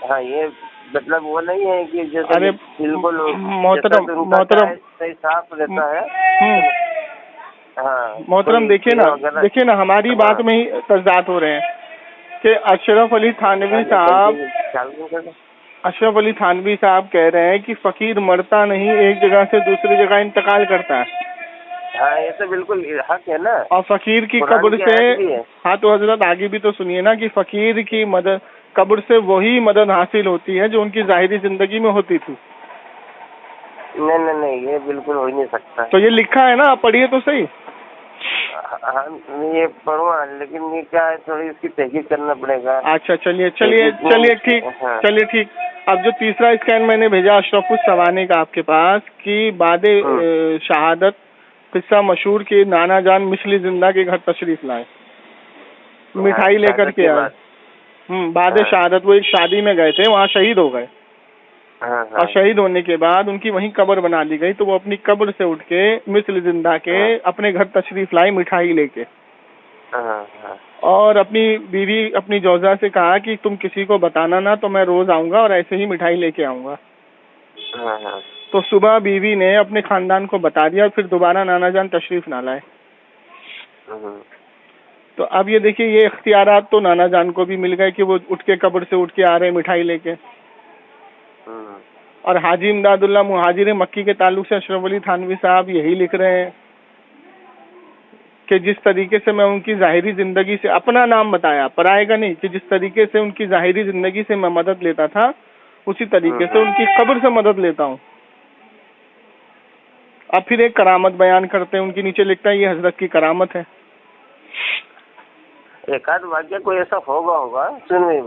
हाँ, ये मतलब वो नहीं है कि जैसे अरे बिल्कुल मोहतरम सही साफ रहता है। हाँ मोहतरम, देखिए ना हमारी बात में ही तजाद हो रहे हैं कि अशरफ अली थानवी साहब कह रहे हैं कि फकीर मरता नहीं, एक जगह से दूसरी जगह इंतकाल करता है। हाँ, ये तो बिल्कुल हक है ना। और फकीर की कब्र से, हाँ तो हजरत आगे भी तो सुनिए ना कि फकीर की मदद कब्र से वही मदद हासिल होती है जो उनकी जाहिरी जिंदगी में होती थी। नहीं, ये बिल्कुल हो ही नहीं सकता। तो ये लिखा है ना, आप पढ़िए तो सही। हाँ, ये पढ़ूंगा, लेकिन ये क्या है, थोड़ी इसकी तहकीक करना पड़ेगा। अच्छा, चलिए ठीक। अब जो तीसरा स्कैन मैंने भेजा अशरफुस सवानी का आपके पास कि बादे शहादत किस्सा मशहूर के नाना जान मिशली जिंदा के घर तशरीफ लाए, मिठाई लेकर के आए। बादे शहादत, वो एक शादी में गए थे, वहाँ शहीद हो गए। और शहीद होने के बाद उनकी वहीं कब्र बना दी गई, तो वो अपनी कब्र से उठ के मिस्र जिंदा के अपने घर तशरीफ लाई मिठाई लेके। और अपनी बीवी अपनी जौजा से कहा कि तुम किसी को बताना ना, तो मैं रोज आऊंगा और ऐसे ही मिठाई लेके आऊंगा। तो सुबह बीवी ने अपने खानदान को बता दिया, फिर दोबारा नाना जान तशरीफ ना लाए। तो अब ये देखिए, ये इख्तियारात तो नाना जान को भी मिल गए कि वो उठ के कब्र से उठ के आ रहे मिठाई लेके। और हाजी इमदादुल्लाह मुहाजिर मक्की के ताल्लुक से अशरफ अली थानवी साहब यही लिख रहे हैं कि जिस तरीके से मैं उनकी ज़ाहिरी ज़िंदगी से, अपना नाम बताया पराए का नहीं, कि जिस तरीके से उनकी ज़ाहिरी ज़िंदगी से मैं मदद लेता था, उसी तरीके से उनकी कब्र से मदद लेता हूँ। अब फिर एक करामत बयान करते हैं, उनके नीचे लिखता है ये हजरत की करामत है। एक आध वाक्य कोई ऐसा होगा सुनिए।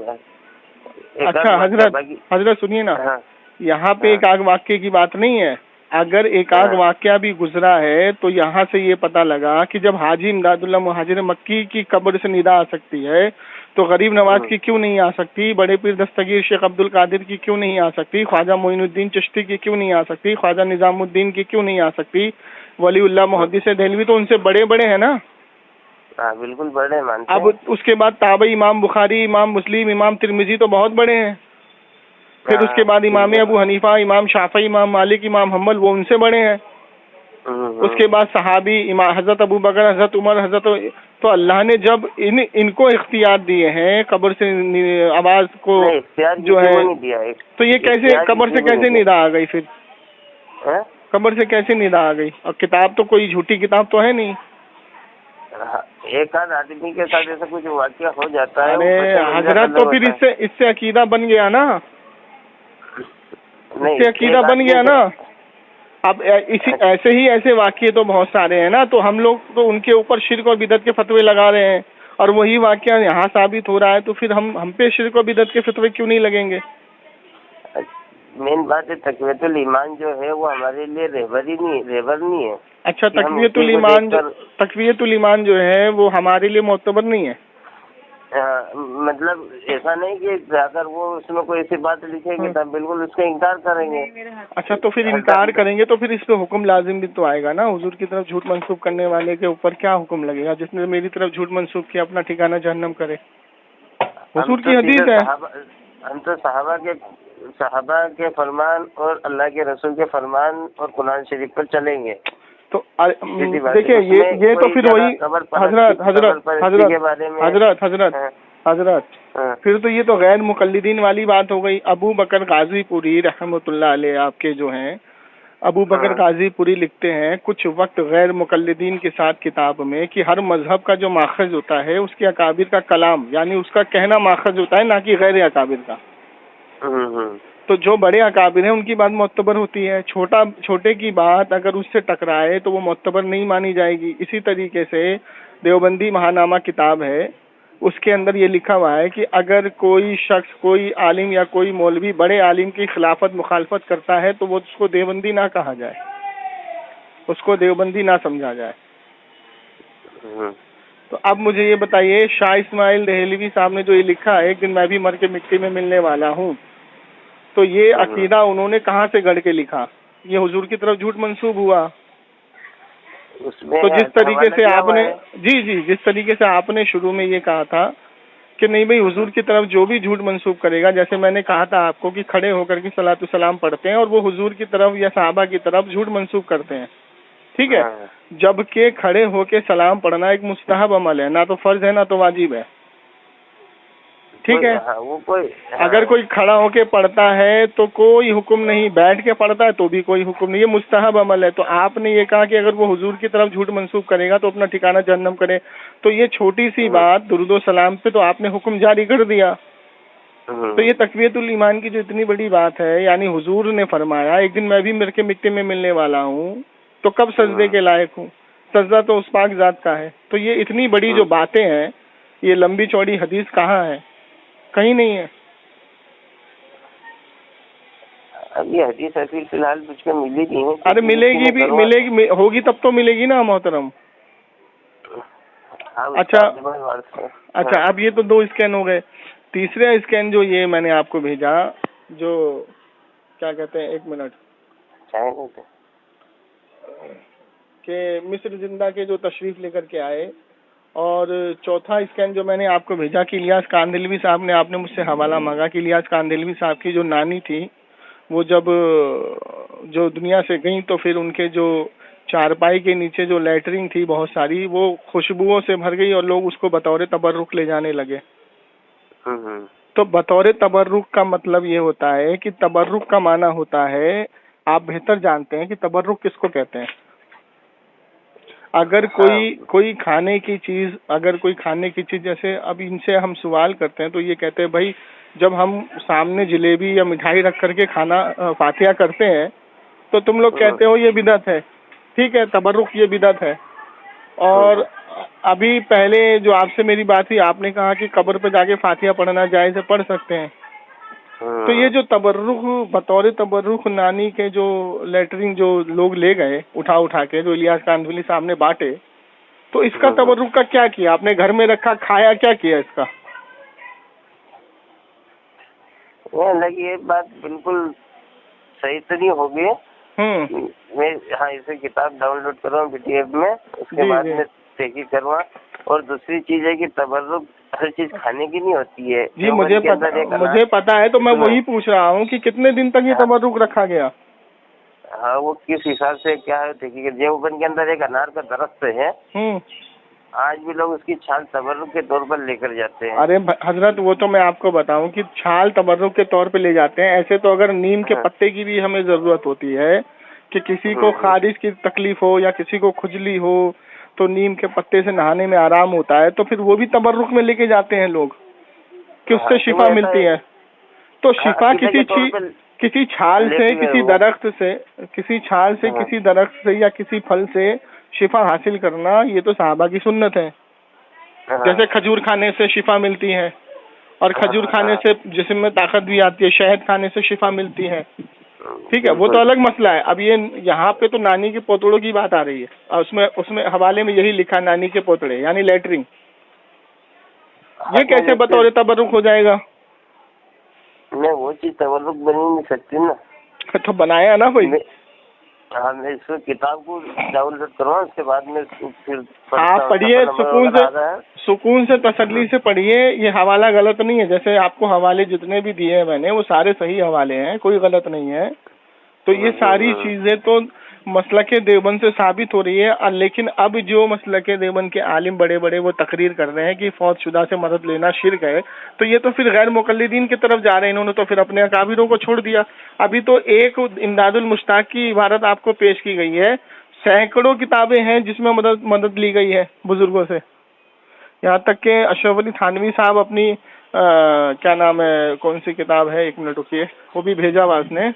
अच्छा हजरत सुनिए ना, यहाँ पे एक आग वाक्य की बात नहीं है। अगर एक आग वाक्या भी गुजरा है तो यहाँ से ये पता लगा कि जब हाजी इमदादुल्लाह मुहाजिर मक्की की कब्र से निदा आ सकती है, तो गरीब नवाज की क्यों नहीं आ सकती, बड़े पीर दस्तगीर शेख अब्दुल कादिर की क्यों नहीं आ सकती, ख्वाजा मोइनुद्दीन चिश्ती की क्यों नहीं आ सकती, ख्वाजा निजामुद्दीन की क्यों नहीं आ सकती, वलीउल्लाह मुहद्दिस देहलवी तो उनसे बड़े बड़े हैं ना। बिल्कुल बड़े मानते हैं। अब उसके बाद ताबई इमाम बुखारी, इमाम मुस्लिम, इमाम तिरमिजी तो बहुत बड़े हैं। फिर उसके बाद इमाम अबू हनीफा, इमाम शाफी, इमाम मालिक, इमाम हम्बल, वो उनसे बड़े हैं। उसके बाद सहाबी, इमाम हजरत अबू बकर, हजरत उमर, हजरत, तो अल्लाह ने जब इनको इख्तियार दिए हैं कब्र से आवाज को जो है, तो ये कैसे कब्र से कैसे निदा आ गई? फिर कब्र से कैसे निदा आ गई? और किताब तो कोई झूठी किताब तो है नहीं। एक आध आदमी के साथ ऐसा कुछ वाकया हो जाता है। अरे हजरत, तो फिर इससे अकीदा बन गया ना, इससे अकीदा बन गया ना। अब ऐसे वाकये तो बहुत सारे हैं ना, तो हम लोग तो उनके ऊपर शिर्क और बिदअत के फतवे लगा रहे हैं, और वही वाकया यहाँ साबित हो रहा है, तो फिर हम पे शिर्क और बिदअत के फतवे क्यों नहीं लगेंगे? मेन बात है तकवीयतुल ईमान जो है वो हमारे लिए रहबर नहीं है। अच्छा, तकवीयतुल ईमान जो है वो हमारे लिए मोतबर नहीं है। मतलब ऐसा नहीं कि अगर वो उसमें कोई ऐसी बात लिखेंगे तो बिल्कुल उसका इनकार करेंगे। अच्छा, तो फिर इनकार करेंगे तो फिर इस पे हुक्म लाजिम भी तो आएगा ना। हुजूर की तरफ झूठ मंसूब करने वाले के ऊपर क्या हुक्म लगेगा? जिसने मेरी तरफ झूठ मंसूब किया अपना ठिकाना जहन्नम करे। हुजूर की हदीस है। हम तो सहाबा के फरमान और अल्लाह के रसूल के फरमान और कुरान शरीफ पर चलेंगे। तो देखिए ये तो फिर वही हजरत फिर तो ये तो गैर मुकल्लिदीन वाली बात हो गई। अबू बकर गाजीपुरी रहमतुल्लाह अलैह आपके जो हैं, अबू बकर गाजीपुरी लिखते हैं कुछ वक्त गैर मुकल्लिदीन के साथ किताब में कि हर मजहब का जो माखज होता है उसके अकाबिर का कलाम, यानी उसका कहना माखज होता है, ना कि गैर अकाबिर का। तो जो बड़े अकाबिर हैं उनकी बात मोतबर होती है, छोटे की बात अगर उससे टकराए तो वो मोतबर नहीं मानी जाएगी। इसी तरीके से देवबंदी महानामा किताब है, उसके अंदर ये लिखा हुआ है कि अगर कोई शख्स, कोई आलिम या कोई मौलवी बड़े आलिम की खिलाफत मुखालफत करता है तो वो उसको देवबंदी ना कहा जाए, उसको देवबंदी ना समझा जाए। तो अब मुझे ये बताइए, शाह इस्माइल देहलवी साहब ने जो ये लिखा है, एक दिन मैं भी मर के मिट्टी में मिलने वाला हूँ, तो ये अकीदा उन्होंने कहाँ से गढ़ के लिखा? ये हुजूर की तरफ झूठ मंसूब हुआ। उसमें तो जिस तरीके से आपने जी जिस तरीके से आपने शुरू में ये कहा था कि नहीं भाई हुजूर की तरफ जो भी झूठ मंसूब करेगा, जैसे मैंने कहा था आपको कि खड़े होकर के सलातु सलाम पढ़ते हैं और वो हुजूर की तरफ या सहाबा की तरफ झूठ मंसूब करते हैं, ठीक है। जबकि खड़े होके सलाम पढ़ना एक मुस्तहब अमल है, ना तो फर्ज है ना तो वाजिब है, ठीक है। अगर कोई खड़ा होके पढ़ता है तो कोई हुक्म नहीं, बैठ के पढ़ता है तो भी कोई हुक्म नहीं, ये मुस्तहब अमल है। तो आपने ये कहा कि अगर वो हुजूर की तरफ झूठ मंसूब करेगा तो अपना ठिकाना जहन्नम करे, तो ये छोटी सी बात दुरूद सलाम पे तो आपने हुक्म जारी कर दिया। तो ये तकवीयतुल ईमान की जो इतनी बड़ी बात है, यानी हुजूर ने फरमाया एक दिन मैं भी मिल के मिट्टी में मिलने वाला हूँ, तो कब सजदे के लायक हूँ, सजदा तो उस पाक जात का है। तो ये इतनी बड़ी जो बातें हैं, ये लंबी चौड़ी हदीस कहाँ है? कहीं नहीं है। अभी हदीस अभी फिलहाल मुझको मिली नहीं है। अरे मिलेगी भी, मिलेगी होगी तब तो मिलेगी ना मोहतरम। अच्छा, अब ये तो 2 स्कैन हो गए। तीसरा स्कैन जो ये मैंने आपको भेजा, जो क्या कहते हैं, 1 मिनट, कि मिस्र जिंदा के जो तशरीफ लेकर के आए, और चौथा स्कैन जो मैंने आपको भेजा कि इलियास कांदिलवी साहब ने, आपने मुझसे हवाला मांगा कि इलियास कांदिलवी साहब की जो नानी थी वो जब जो दुनिया से गई तो फिर उनके जो चारपाई के नीचे जो लेटरिन थी बहुत सारी, वो खुशबुओं से भर गई और लोग उसको बतौर तबर्रुक ले जाने लगे। तो बतौर तबर्रुक का मतलब ये होता है कि तबर्रुक का माना होता है, आप बेहतर जानते हैं कि तबर्रुक किसको कहते हैं। अगर कोई खाने की चीज, जैसे अब इनसे हम सवाल करते हैं तो ये कहते हैं भाई जब हम सामने जलेबी या मिठाई रख करके खाना फातिहा करते हैं तो तुम लोग कहते हो ये बिदअत है, ठीक है, तबर्रुक ये बिदअत है। और अभी पहले जो आपसे मेरी बात हुई, आपने कहा कि कब्र पे जाके फातिहा पढ़ना जायज़ है, पढ़ सकते हैं। तो ये जो तबर्रुक, बतौर तबर्रुक नानी के जो लेटरिन जो लोग ले गए उठा के, जो इलियास कांदिलवी साहब ने बांटे, तो इसका तबर्रुक का क्या किया आपने? घर में रखा, खाया, क्या किया इसका? ये बात बिल्कुल सही तो नहीं होगी। मैं इसे किताब डाउनलोड कर रहा हूँ PDF में, उसके बाद में तहकीक करूँगा। और दूसरी चीज है कि तबर्रुक हर चीज खाने की नहीं होती है जी, मुझे पता है। तो मैं वही पूछ रहा हूँ कि कितने दिन तक ये तबर्रुक रखा गया? हाँ, वो किस हिसाब से क्या है देखिए, देवबंद के अंदर एक अनार का दरख्त है, आज भी लोग उसकी छाल तबर्रुक के तौर पर लेकर जाते हैं। अरे हजरत, वो तो मैं आपको बताऊं कि छाल तबर्रुक के तौर पे ले जाते हैं। ऐसे तो अगर नीम के पत्ते की भी हमें जरूरत होती है कि किसी को खारिज की तकलीफ हो या किसी को खुजली हो तो नीम के पत्ते से नहाने में आराम होता है, तो फिर वो भी तबर्रुक में लेके जाते हैं लोग कि उससे शिफा मिलती है। तो शिफा किसी छाल से, किसी दरख्त से, किसी दरख्त से या किसी फल से शिफा हासिल करना, ये तो सहाबा की सुन्नत है। जैसे खजूर खाने से शिफा मिलती है, और खजूर खाने से जिस्म में ताकत भी आती है, शहद खाने से शिफा मिलती है, ठीक है, वो तो अलग मसला है। अब ये यहाँ पे तो नानी के पोतड़ों की बात आ रही है, और उसमें हवाले में यही लिखा, नानी के पोतड़े यानी लेटरिन। ये कैसे बतौर तबर्रुक हो जाएगा? मैं वो चीज तबर्रुक बनी नहीं सकती ना। तो बनाया ना भाई। हाँ, मैं इस किताब को डाउनलोड करवाऊँ, उसके बाद में फिर आप पढ़िए, सुकून से तसल्ली से पढ़िए। ये हवाला गलत नहीं है, जैसे आपको हवाले जितने भी दिए हैं मैंने वो सारे सही हवाले हैं, कोई गलत नहीं है। तो ये सारी चीजें तो मसलके देवबंद से साबित हो रही है। लेकिन अब जो मसलके देवबंद के आलिम बड़े बड़े वो तकरीर कर रहे हैं कि फौत शुदा से मदद लेना शिर्क है, तो ये तो फिर गैर मुकल्लिदीन की तरफ जा रहे हैं। इन्होंने तो फिर अपने अकाबिरों को छोड़ दिया। अभी तो एक इमदादुल मुश्ताक की इबारत आपको पेश की गई है, सैकड़ों किताबें हैं जिसमें मदद ली गई है बुजुर्गों से। यहाँ तक के अशरफ अली थानवी साहब अपनी क्या नाम है, कौन सी किताब है, 1 मिनट रुकिए, वो भी भेजा हुआ उसने,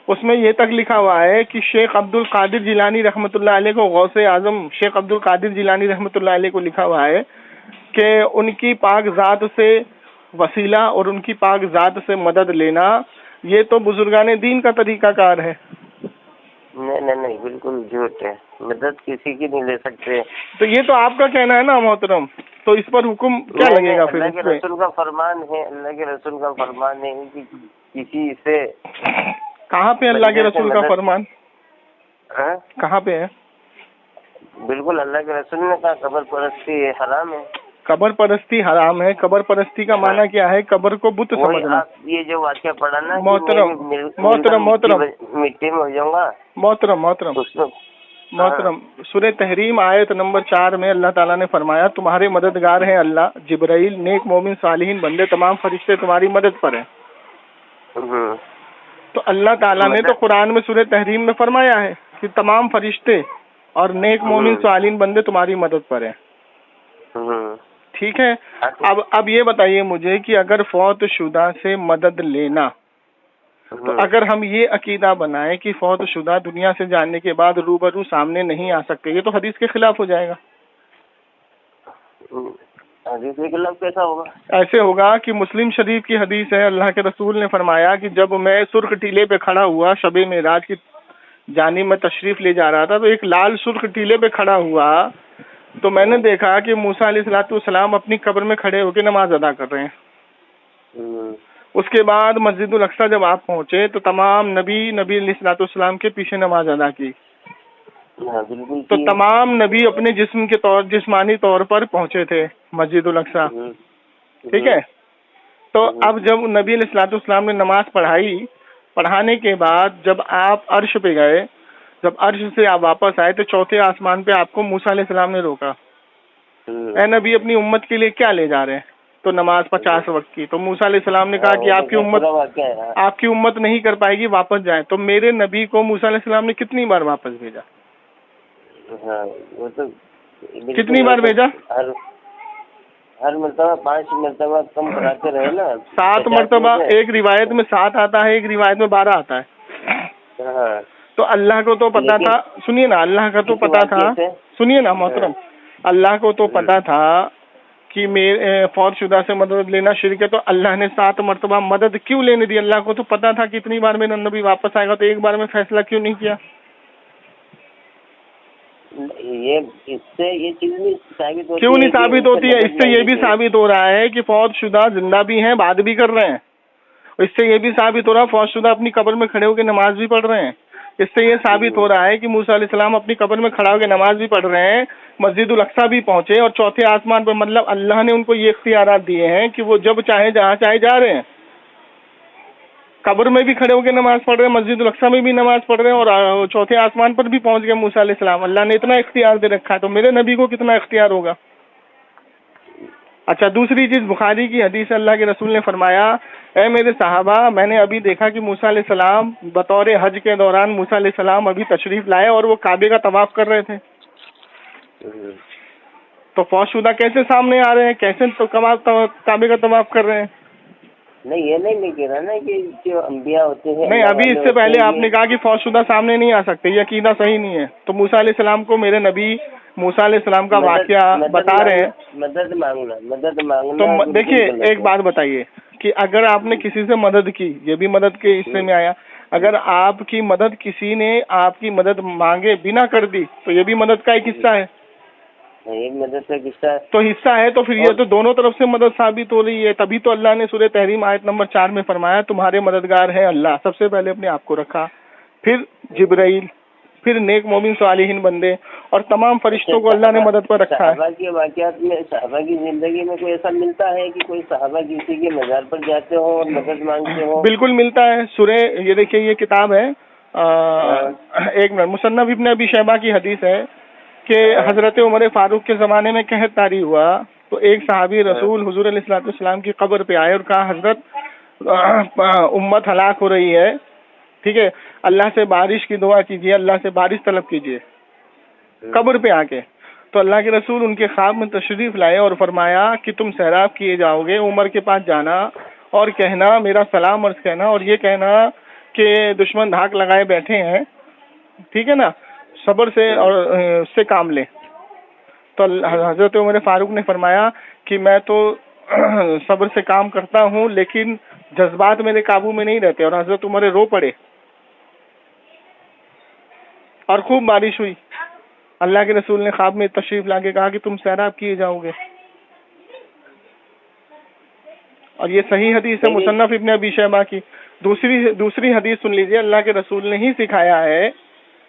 उसमें ये तक लिखा हुआ है कि शेख अब्दुल कादिर जिलानी रहमतुल्लाह अलैह को, गौसे आजम शेख अब्दुल कादिर जिलानी रहमतुल्लाह अलैह को लिखा हुआ है कि उनकी पाक ज़ात से वसीला और उनकी पाक ज़ात से मदद लेना, ये तो बुजुर्गाने दीन का तरीकाकार है। नहीं, बिल्कुल झूठ है, मदद किसी की नहीं ले सकते। तो ये तो आपका कहना है ना मोहतरम, तो इस पर हुक्म क्या लगेगा फिर? अल्लाह के रसूल का फरमान है, अल्लाह के रसूल का फरमान है कि किसी से, कहाँ पे अल्लाह के रसूल का फरमान? कहाँ पे है? बिल्कुल, अल्लाह के रसूल ने कहा कब्र परस्ती हराम है। कब्र परस्ती हराम है। कब्र परस्ती का माना क्या है? कब्र को बुत समझना। ये जो वाक्य पढ़ा ना, मोहतरम मिट्टी में हो जाऊंगा। मोहतरम सूरह तहरीम आयत नंबर 4 में अल्लाह ताला ने फरमाया, तुम्हारे मददगार हैं अल्लाह, जिब्राइल, नेक मोमिन सालिहीन बंदे, तमाम फरिश्ते तुम्हारी मदद पर हैं। तो अल्लाह ताला ने तो कुरान में सूरह तहरीम में फरमाया है कि तमाम फरिश्ते और नेक मोमिन सालिहीन बंदे तुम्हारी मदद पर हैं। ठीक है। अब ये बताइए मुझे कि अगर फौत शुदा से मदद लेना, तो अगर हम ये अकीदा बनाए कि फौत शुदा दुनिया से जाने के बाद रूबरू सामने नहीं आ सकते, ये तो हदीस के खिलाफ हो जाएगा। हदीस के खिलाफ कैसा होगा? ऐसे होगा कि मुस्लिम शरीफ की हदीस है, अल्लाह के रसूल ने फरमाया कि जब मैं सुर्ख टीले पे खड़ा हुआ, शबे मेराज की जानिब में तशरीफ ले जा रहा था, तो एक लाल सुर्ख टीले पे खड़ा हुआ, तो मैंने देखा कि मूसा अलैहिस्सलाम अपनी कब्र में खड़े होकर नमाज अदा कर रहे हैं। उसके बाद मस्जिदुल अक्सा जब आप पहुंचे तो तमाम नबी अलैहिस्सलाम के पीछे नमाज अदा की। तो तमाम नबी अपने जिस्मानी तौर पर पहुंचे थे मस्जिदुल अक्सा। ठीक है। तो अब जब नबी अलैहिस्सलाम ने नमाज पढ़ाने के बाद जब आप अर्श पे गए, जब अर्श से आप वापस आए, तो चौथे आसमान पे आपको मूसा अलैहिस्सलाम ने रोका, ऐ नबी अपनी उम्मत के लिए क्या ले जा रहे हैं? तो नमाज 50 वक्त की। तो मूसा अलैहिस्सलाम ने कहा कि आपकी उम्मत नहीं कर पाएगी, वापस जाए। तो मेरे नबी को मूसा अलैहिस्सलाम ने कितनी बार वापस भेजा? वो तो कितनी बार भेजा? हर मरतबा 5 मरतबा कम कराते रहे ना। 7 मरतबा। एक रिवायत में 7 आता है, एक रिवायत में 12 आता है। तो अल्लाह को तो पता था, सुनिए ना, अल्लाह का तो पता था, सुनिए ना मोहतरम, अल्लाह को तो पता था कि मेरे फौत शुदा से मदद लेना शिर्क है, तो अल्लाह ने 7 मरतबा मदद क्यों लेने दी? अल्लाह को तो पता था कि इतनी बार मेरा नबी वापस आएगा, तो एक बार में फैसला क्यों नहीं किया? इससे ये चीज नहीं साबित होती। क्यों नहीं साबित होती है? इससे ये भी साबित हो रहा है कि फौत शुदा जिंदा भी हैं, बात भी कर रहे हैं। इससे ये भी साबित हो रहा है फौत शुदा अपनी कब्र में खड़े होकर नमाज भी पढ़ रहे हैं। इससे ये साबित हो रहा है कि मूसा अलैहिस्सलाम अपनी कब्र में खड़ा होकर नमाज भी पढ़ रहे हैं, मस्जिदुल अक्सा भी पहुंचे और चौथे आसमान पर, मतलब अल्लाह ने उनको ये इख्तियारात दिए हैं कि वो जब चाहे जहाँ चाहे जा रहे हैं। कब्र में भी खड़े होकर नमाज पढ़ रहे हैं, मस्जिदुल अक्सा में भी नमाज पढ़ रहे हैं और चौथे आसमान पर भी पहुंच गए मूसा अलैहिस्सलाम। अल्लाह ने इतना इख्तियार दे रखा है, तो मेरे नबी को कितना इख्तियार होगा? अच्छा, दूसरी चीज, बुखारी की हदीस, अल्लाह के रसूल ने फरमाया, ऐ मेरे सहाबा, मैंने अभी देखा कि मूसा अलैहिस्सलाम बतौर हज के दौरान मूसा अलैहिस्सलाम अभी तशरीफ लाए और वो काबे का तवाफ कर रहे थे। तो फौतशुदा कैसे सामने आ रहे हैं? कैसे तो काबे का तवाफ कर रहे हैं? नहीं, ये नहीं कह रहा ना कि जो अंबिया होते हैं। नहीं, अभी इससे पहले आपने कहा कि फौतशुदा सामने नहीं आ सकते, ये अकीदा सही नहीं है। तो मूसा अलैहिस्सलाम को मेरे नबी मूसा अलैहिस्सलाम का वाकया बता रहे हैं, मदद मांगना। तो देखिए, एक बात बताइए कि अगर आपने किसी से मदद की, ये भी मदद के हिस्से में आया, अगर आपकी मदद किसी ने आपकी मदद मांगे बिना कर दी, तो ये भी मदद का एक हिस्सा है। एक मदद का हिस्सा है, तो हिस्सा है, तो फिर ये तो दोनों तरफ से मदद साबित हो रही है। तभी तो अल्लाह ने सूरह तहरीम आयत नंबर 4 में फरमाया, तुम्हारे मददगार है अल्लाह। सबसे पहले अपने आप को रखा, फिर जिब्राइल, फिर नेक मोमिन सालिहीन बंदे और तमाम फरिश्तों को अल्लाह ने मदद पर रखा है। सहाबा के वाक़यात में, सहाबा की जिंदगी में कोई ऐसा मिलता है कि कोई सहाबा किसी के मजार पर जाते हो और मदद मांगते हो? बिल्कुल मिलता है। सूरह, ये देखिए, ये किताब है, एक मिनट, मुसन्नफ इब्न अबी शैबा की हदीस है कि हजरत उमर फारूक के ज़माने में कहत तारी हुआ, तो एक सहाबी रसूल हुजूर अलैहिस्सलाम की कब्र पे आए और कहा, हजरत उम्मत हलाक हो रही है, ठीक है, अल्लाह से बारिश की दुआ कीजिए, अल्लाह से बारिश तलब कीजिए कब्र पे आके। तो अल्लाह के रसूल उनके ख्वाब में तशरीफ लाए और फरमाया कि तुम सैराब किए जाओगे, उमर के पास जाना और कहना, मेरा सलाम अर्ज कहना, और ये कहना कि दुश्मन धाक लगाए बैठे हैं, ठीक है ना, सब्र से और उससे काम ले। तो हजरत उमर फारूक ने फरमाया कि मैं तो सब्र से काम करता हूँ, लेकिन जज्बात मेरे काबू में नहीं रहते। और हजरत उमर रो पड़े और खूब बारिश हुई। अल्लाह के रसूल ने ख्वाब में तशरीफ लाके कहा कि तुम सैराब किए जाओगे। और ये सही हदीस है मुसन्नफ इब्न अबी शैबा की। दूसरी हदीस सुन लीजिए, अल्लाह के रसूल ने ही सिखाया है,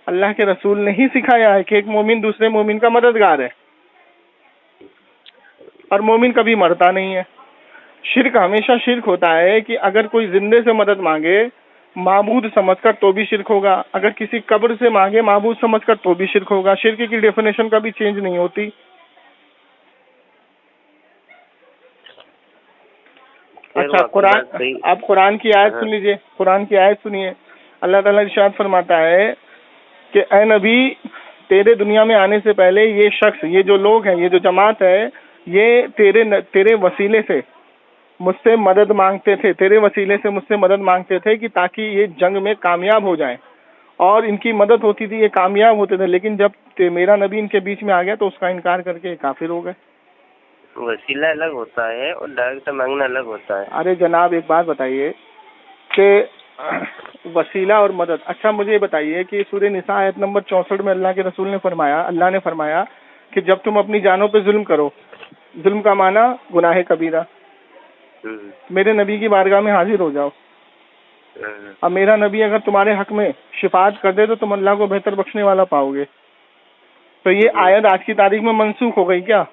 अल्लाह के रसूल ने ही सिखाया है कि एक मोमिन दूसरे मोमिन का मददगार है, और मोमिन कभी मरता नहीं है। शिर्क हमेशा शिर्क होता है कि अगर कोई जिंदे से मदद मांगे माबूद समझकर तो भी शिर्क होगा, अगर किसी कब्र से मांगे माबूद समझकर तो भी शिर्क होगा। शिर्क की डेफिनेशन कभी चेंज नहीं होती। अच्छा, कुरान, आप कुरान की आयत सुन लीजिए, कुरान की आयत सुनिए। अल्लाह ताला इरशाद फरमाता है कि ऐ नबी, तेरे दुनिया में आने से पहले ये शख्स, ये जो लोग हैं, ये जो जमात है, ये तेरे वसीले से मुझसे मदद मांगते थे, तेरे वसीले से मुझसे मदद मांगते थे कि ताकि ये जंग में कामयाब हो जाएं, और इनकी मदद होती थी, ये कामयाब होते थे। लेकिन जब मेरा नबी इनके बीच में आ गया तो उसका इनकार करके काफिर हो गए। वसीला अलग होता है और डायरेक्ट मांगना अलग होता है। अरे जनाब, एक बात बताइए कि वसीला और मदद, अच्छा मुझे बताइए कि सूरह निसा आयत नंबर 64 में अल्लाह के रसूल ने फरमाया, अल्लाह ने फरमाया कि जब तुम अपनी जानों पे जुल्म करो, जुल्म का माना गुनाह कबीरा, मेरे नबी की बारगाह में हाजिर हो जाओ। अब मेरा नबी अगर तुम्हारे हक में शिफात कर दे तो तुम अल्लाह को बेहतर बख्शने वाला पाओगे। तो ये आयत आज की तारीख में मनसूख हो गई क्या?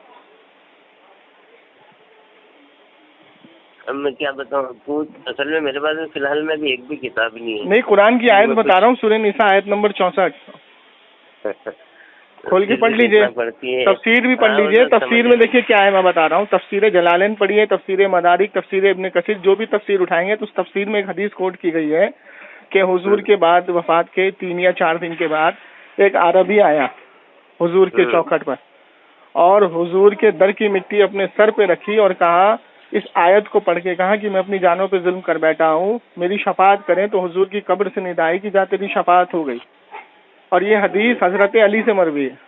अब मैं क्या बताऊं आपको, असल में मेरे पास फिलहाल में भी एक भी किताब नहीं है। नहीं, कुरान की आयत बता रहा हूँ, सूरह निसा आयत नंबर 64 खोल के पढ़ लीजिए, तफसीर भी पढ़ लीजिए। तफसीर में देखिए क्या है, मैं बता रहा हूँ। तफसीर जलालैन पढ़िए, तफसीर मदारिक, तफसीर इब्न कसीर, जो भी तफसीर उठाएंगे तो उस तफसीर में एक हदीस कोट की गई है कि हुजूर के बाद, वफात के 3 या 4 दिन के बाद एक अरबी आया हुजूर के चौखट पर, और हुजूर के दर की मिट्टी अपने सर पे रखी और कहा, इस आयत को पढ़ के कहा कि मैं अपनी जानों पे जुल्म कर बैठा हूँ, मेरी शफात करें। तो हुजूर की कब्र से निदाई की जा तेरी शफात हो गई। और ये हदीस हजरत अली से मरवी है,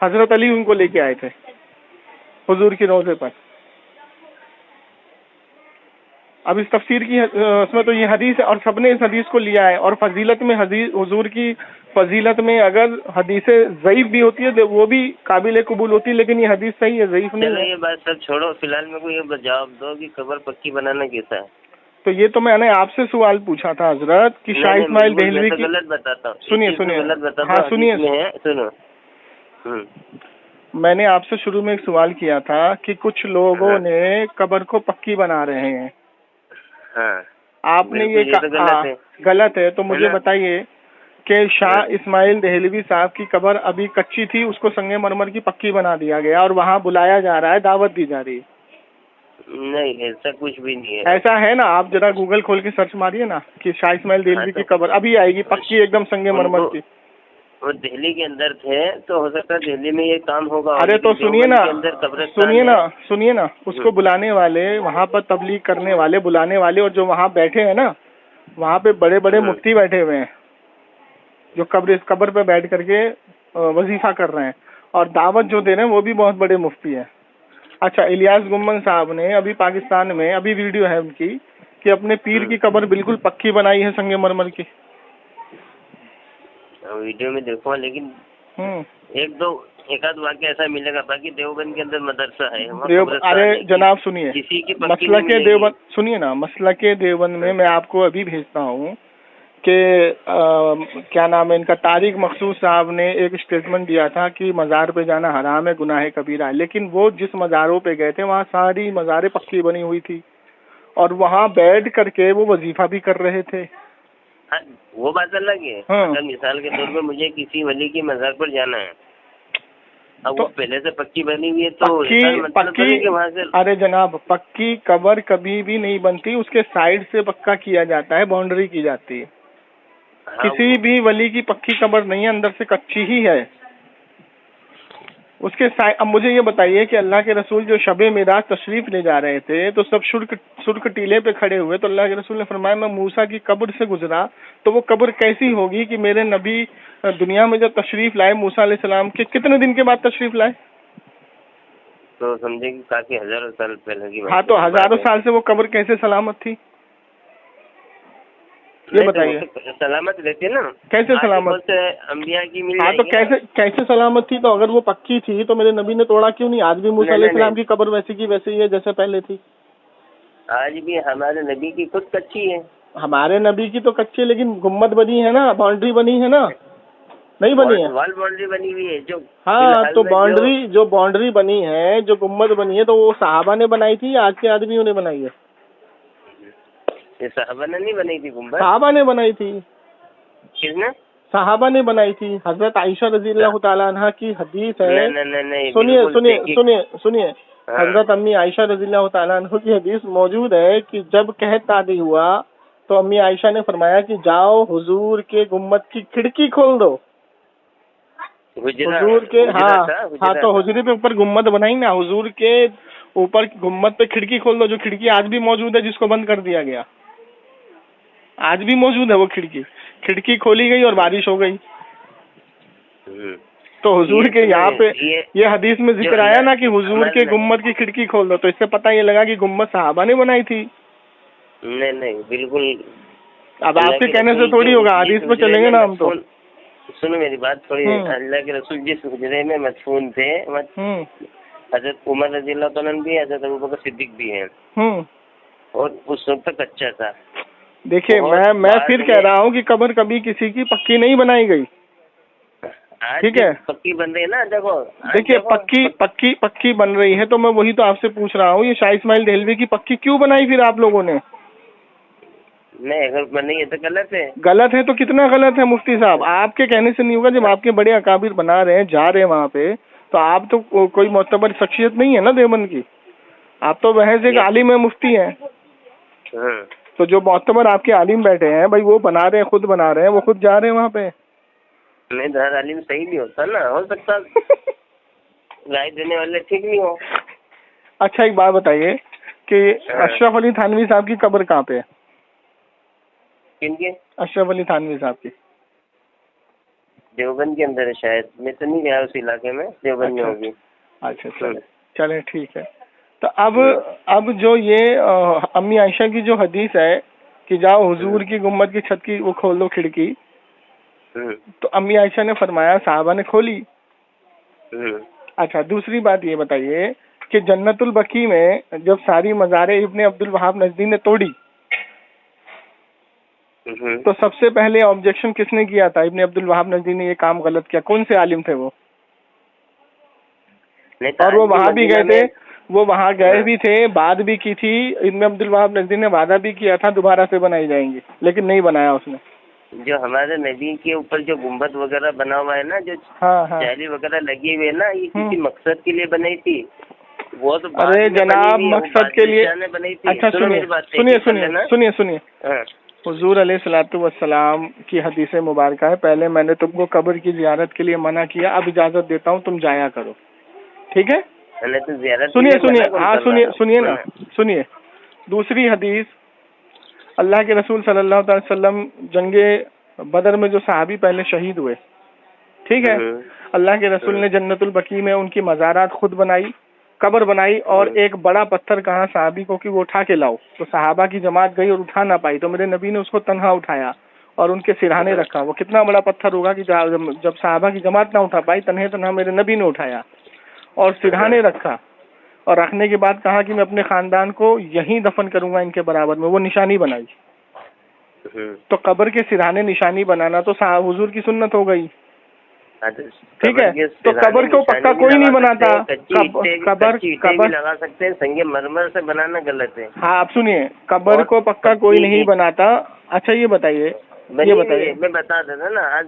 हजरत अली उनको लेके आए थे हुजूर की रोज़े पर। अब इस तफसीर की उसमें तो ये हदीस है, और सबने इस हदीस को लिया है। और फजीलत में हदीस, हुजूर की फजीलत में अगर हदीसें ज़ईफ भी होती है तो वो भी काबिल कबूल होती है, लेकिन ये हदीस सही है, ज़ईफ नहीं है। ये बात सब छोड़ो, फिलहाल में कोई ये जवाब दो कि कब्र पक्की बनाना कैसा है। तो ये तो मैंने आपसे सवाल पूछा था हजरत कि शाह इस्माइल देहलवी की, गलत बताता हूँ, सुनिए, हाँ सुनिए, सुनो। मैंने आपसे शुरू में एक सवाल किया था कि कुछ लोगों ने कब्र को पक्की बना रहे हैं। हाँ, आपने ये कहा गलत है, तो मुझे बताइए कि शाह इस्माइल देहलवी साहब की कब्र अभी कच्ची थी, उसको संगे मरमर की पक्की बना दिया गया और वहाँ बुलाया जा रहा है, दावत दी जा रही है। नहीं, ऐसा कुछ भी नहीं है। ऐसा है ना, आप जरा गूगल खोल के सर्च मारिए ना कि शाह इस्माइल देहलवी की कब्र अभी आएगी पक्की एकदम संगे मरमर की। वो दिल्ली के अंदर थे तो हो सकता है दिल्ली में ये काम होगा। अरे तो सुनिए ना, उसको बुलाने वाले, वहाँ पर तबलीग करने वाले, बुलाने वाले, और जो वहाँ बैठे हैं ना, वहाँ पे बड़े बड़े मुफ्ती बैठे हुए हैं जो कब्र पे बैठ करके वजीफा कर रहे हैं, और दावत जो दे रहे हैं वो भी बहुत बड़े मुफ्ती हैं। अच्छा, इलियास गुम्मन साहब ने अभी पाकिस्तान में, अभी वीडियो है उनकी कि अपने पीर की कब्र बिल्कुल पक्की बनाई है संगे मरमर की। वीडियो में देखो, लेकिन एक आध वाक्य ऐसा मिलेगा, बाकी देवबंद के अंदर मदरसा है। अरे जनाब सुनिए, किसी की मसला के देवबंद, सुनिए ना, मसला के देवबंद में मैं आपको अभी भेजता हूँ कि क्या नाम है इनका, तारिक मखसूस साहब ने एक स्टेटमेंट दिया था कि मज़ार पे जाना हराम है, गुनाह कबीरा है। लेकिन वो जिस मज़ारों पे गए थे वहाँ सारी मज़ारें पक्की बनी हुई थी और वहाँ बैठ करके वो वजीफा भी कर रहे थे। हाँ, वो बात अलग है। अगर मिसाल के तौर पर मुझे किसी वली की मज़ार पर जाना है, अब तो वो पहले से पक्की बनी हुई है तो पक्की वहाँ से। अरे जनाब, पक्की कब्र कभी भी नहीं बनती, उसके साइड से पक्का किया जाता है, बाउंड्री की जाती है। किसी भी वली की पक्की कब्र नहीं है, अंदर से कच्ची ही है उसके साइड। अब मुझे ये बताइए कि अल्लाह के रसूल जो शबे मेराज तशरीफ ले जा रहे थे तो सब सुर्ख टीले पे खड़े हुए, तो अल्लाह के रसूल ने फरमाया मैं मूसा की कब्र से गुजरा, तो वो कब्र कैसी होगी कि मेरे नबी दुनिया में जब तशरीफ लाए, मूसा अलैहिस्सलाम के कितने दिन के बाद तशरीफ लाए? तो समझे कि काफी हजारों साल पहले की बात। हाँ, तो हजारों साल से वो कब्र कैसे सलामत थी ये बताइए। सलामत रहती है ना, कैसे सलामत? अंबिया की मिल। हाँ, तो कैसे सलामत थी? तो अगर वो पक्की थी तो मेरे नबी ने तोड़ा क्यों नहीं? आज भी मूसा अलैहिस्सलाम की कब्र वैसी की वैसी है जैसे पहले थी। आज भी हमारे नबी की खुद कच्ची है। हमारे नबी की तो कच्ची, लेकिन गुम्मत बनी है ना, बाउंड्री बनी है ना। नहीं बनी है, वॉल बाउंड्री बनी हुई है जो। हाँ तो बाउंड्री जो बाउंड्री बनी है, जो गुम्बद बनी है, तो वो सहाबा ने बनाई थी या आज के आदमियों ने बनाई है? ये सहाबा ने नहीं बनाई थी गुम्बद, सहाबा ने बनाई थी। किसने? सहाबा ने बनाई थी। हजरत आयशा रज़ियल्लाहु ताला अन्हा की हदीस है। नहीं, सुनिए सुनिए सुनिए सुनिए, हजरत अम्मी आयशा रज़ियल्लाहु ताला अन्हा की हदीस मौजूद है कि जब कहत तादी हुआ तो अम्मी आयशा ने फरमाया कि जाओ हुजूर के गुम्बद की खिड़की खोल दो। हुजूर के हाँ तो हुजूरी पे ऊपर गुम्बद बनाई ना, हुजूर के ऊपर गुम्बद पे खिड़की खोल दो, जो खिड़की आज भी मौजूद है, जिसको बंद कर दिया गया। आज भी मौजूद है वो खिड़की खोली गई और बारिश हो गई। तो हुजूर के यहाँ पे ये हदीस में जिक्र आया ना कि हुजूर के गुम्बद की खिड़की खोल दो, तो इससे पता ये लगा कि गुम्बद सहाबा ने बनाई थी। नहीं बिल्कुल। अब आपके कहने से थोड़ी होगा, हदीस पे चलेंगे ना हम तो। सुनो मेरी बात थोड़ी। अल्लाह के रसूल जिस हुजरे में मदफून थे, हजरत उमर रज़ियल्लाहु अन्हु भी, हजरत अबू बकर सिद्दीक भी हैं, और उस वक्त कच्चा था। देखिए मैं फिर कह रहा हूँ कि कब्र कभी किसी की पक्की नहीं बनाई गई, ठीक है? पक्की बन रही है ना, देखो। देखिए पक्की बन रही है, तो मैं वही तो आपसे पूछ रहा हूँ, ये शाह इस्माइल देहलवी की पक्की क्यों बनाई फिर आप लोगों ने? नहीं, अगर बनी है तो गलत है। गलत है तो कितना गलत है मुफ्ती साहब? आपके कहने से नहीं होगा, जब आपके बड़े अकाबिर बना रहे हैं, जा रहे हैं वहाँ पे, तो आप तो कोई मोतबर शख्सियत नहीं है ना देवबंद की, आप तो महज एक आलिम है, मुफ्ती है। तो जो मोतबर आपके आलिम बैठे हैं भाई, वो बना रहे हैं, खुद बना रहे हैं, वो खुद जा रहे हैं वहाँ पे। नहीं, हर आलिम सही नहीं होता ना, हो सकता राय देने वाले ठीक नहीं हो। अच्छा एक बात बताइए कि अशरफ अली थानवी साहब की कब्र कहाँ पे है? किनके? अशरफ अली थानवी साहब की। देवबंद के अंदर है शायद, मैं तो नहीं गया उस इलाके में, देवबंद में होगी। अच्छा चले ठीक है। तो अब जो ये अम्मी आयशा की जो हदीस है कि जाओ हुजूर की गुम्बद की छत की वो खोल दो खिड़की, तो अम्मी आयशा ने फरमाया, साहबा ने खोली। अच्छा दूसरी बात ये बताइए कि जन्नतुल बकी में जब सारी मज़ारे इब्ने अब्दुल वहाब नजदी ने तोड़ी, तो सबसे पहले ऑब्जेक्शन किसने किया था? इब्ने अब्दुल वहाब नजदी ने ये काम गलत किया। कौन से आलिम थे वो? और वो वहाँ भी गए थे, वो वहाँ गए भी थे, बात भी की थी। इब्ने अब्दुल वहाब नजदी ने वादा भी किया था दोबारा से बनाई जाएंगी, लेकिन नहीं बनाया उसने। जो हमारे नदी के ऊपर जो गुम्बद वगैरह बना हुआ है ना, जो जाली वगैरह लगी हुई है ना, ये किसी मकसद के लिए बनाई थी। वो तो अरे जनाब मकसद के लिए बनाई थी। अच्छा सुनिए हुजूर अलैहिस्सलातु वस्सलाम की हदीस मुबारक है, पहले मैंने तुमको कब्र की जियारत के लिए मना किया, अब इजाजत देता हूँ, तुम जाया करो, ठीक है? सुनिए दूसरी हदीस, अल्लाह के रसूल सल्लल्लाहु अलैहि वसल्लम जंगे बदर में जो सहाबी पहले शहीद हुए, ठीक है, अल्लाह के रसूल ने जन्नतुल बकी में उनकी मज़ारात खुद बनाई, कब्र बनाई, और एक बड़ा पत्थर कहा सहाबी को कि वो उठा के लाओ। तो सहाबा की जमात गई और उठा ना पाई, तो मेरे नबी ने उसको तन्हा उठाया और उनके सिरहाने रखा। वो कितना बड़ा पत्थर होगा कि जब सहाबा की जमात ना उठा पाई, तन्हा मेरे नबी ने उठाया और सिरहाने रखा, और रखने के बाद कहा कि मैं अपने खानदान को यहीं दफन करूंगा इनके बराबर में। वो निशानी बनाई। तो कब्र के सिरहाने निशानी बनाना तो हुजूर की सुन्नत हो गई, ठीक है? तो कब्र को पक्का कोई नहीं बनाता, कब्र लगा सकते हैं, संगे मरमर से बनाना गलत है। हाँ आप सुनिए, कब्र को पक्का कोई नहीं बनाता। अच्छा ये बताइए मैं बता देता ना, आज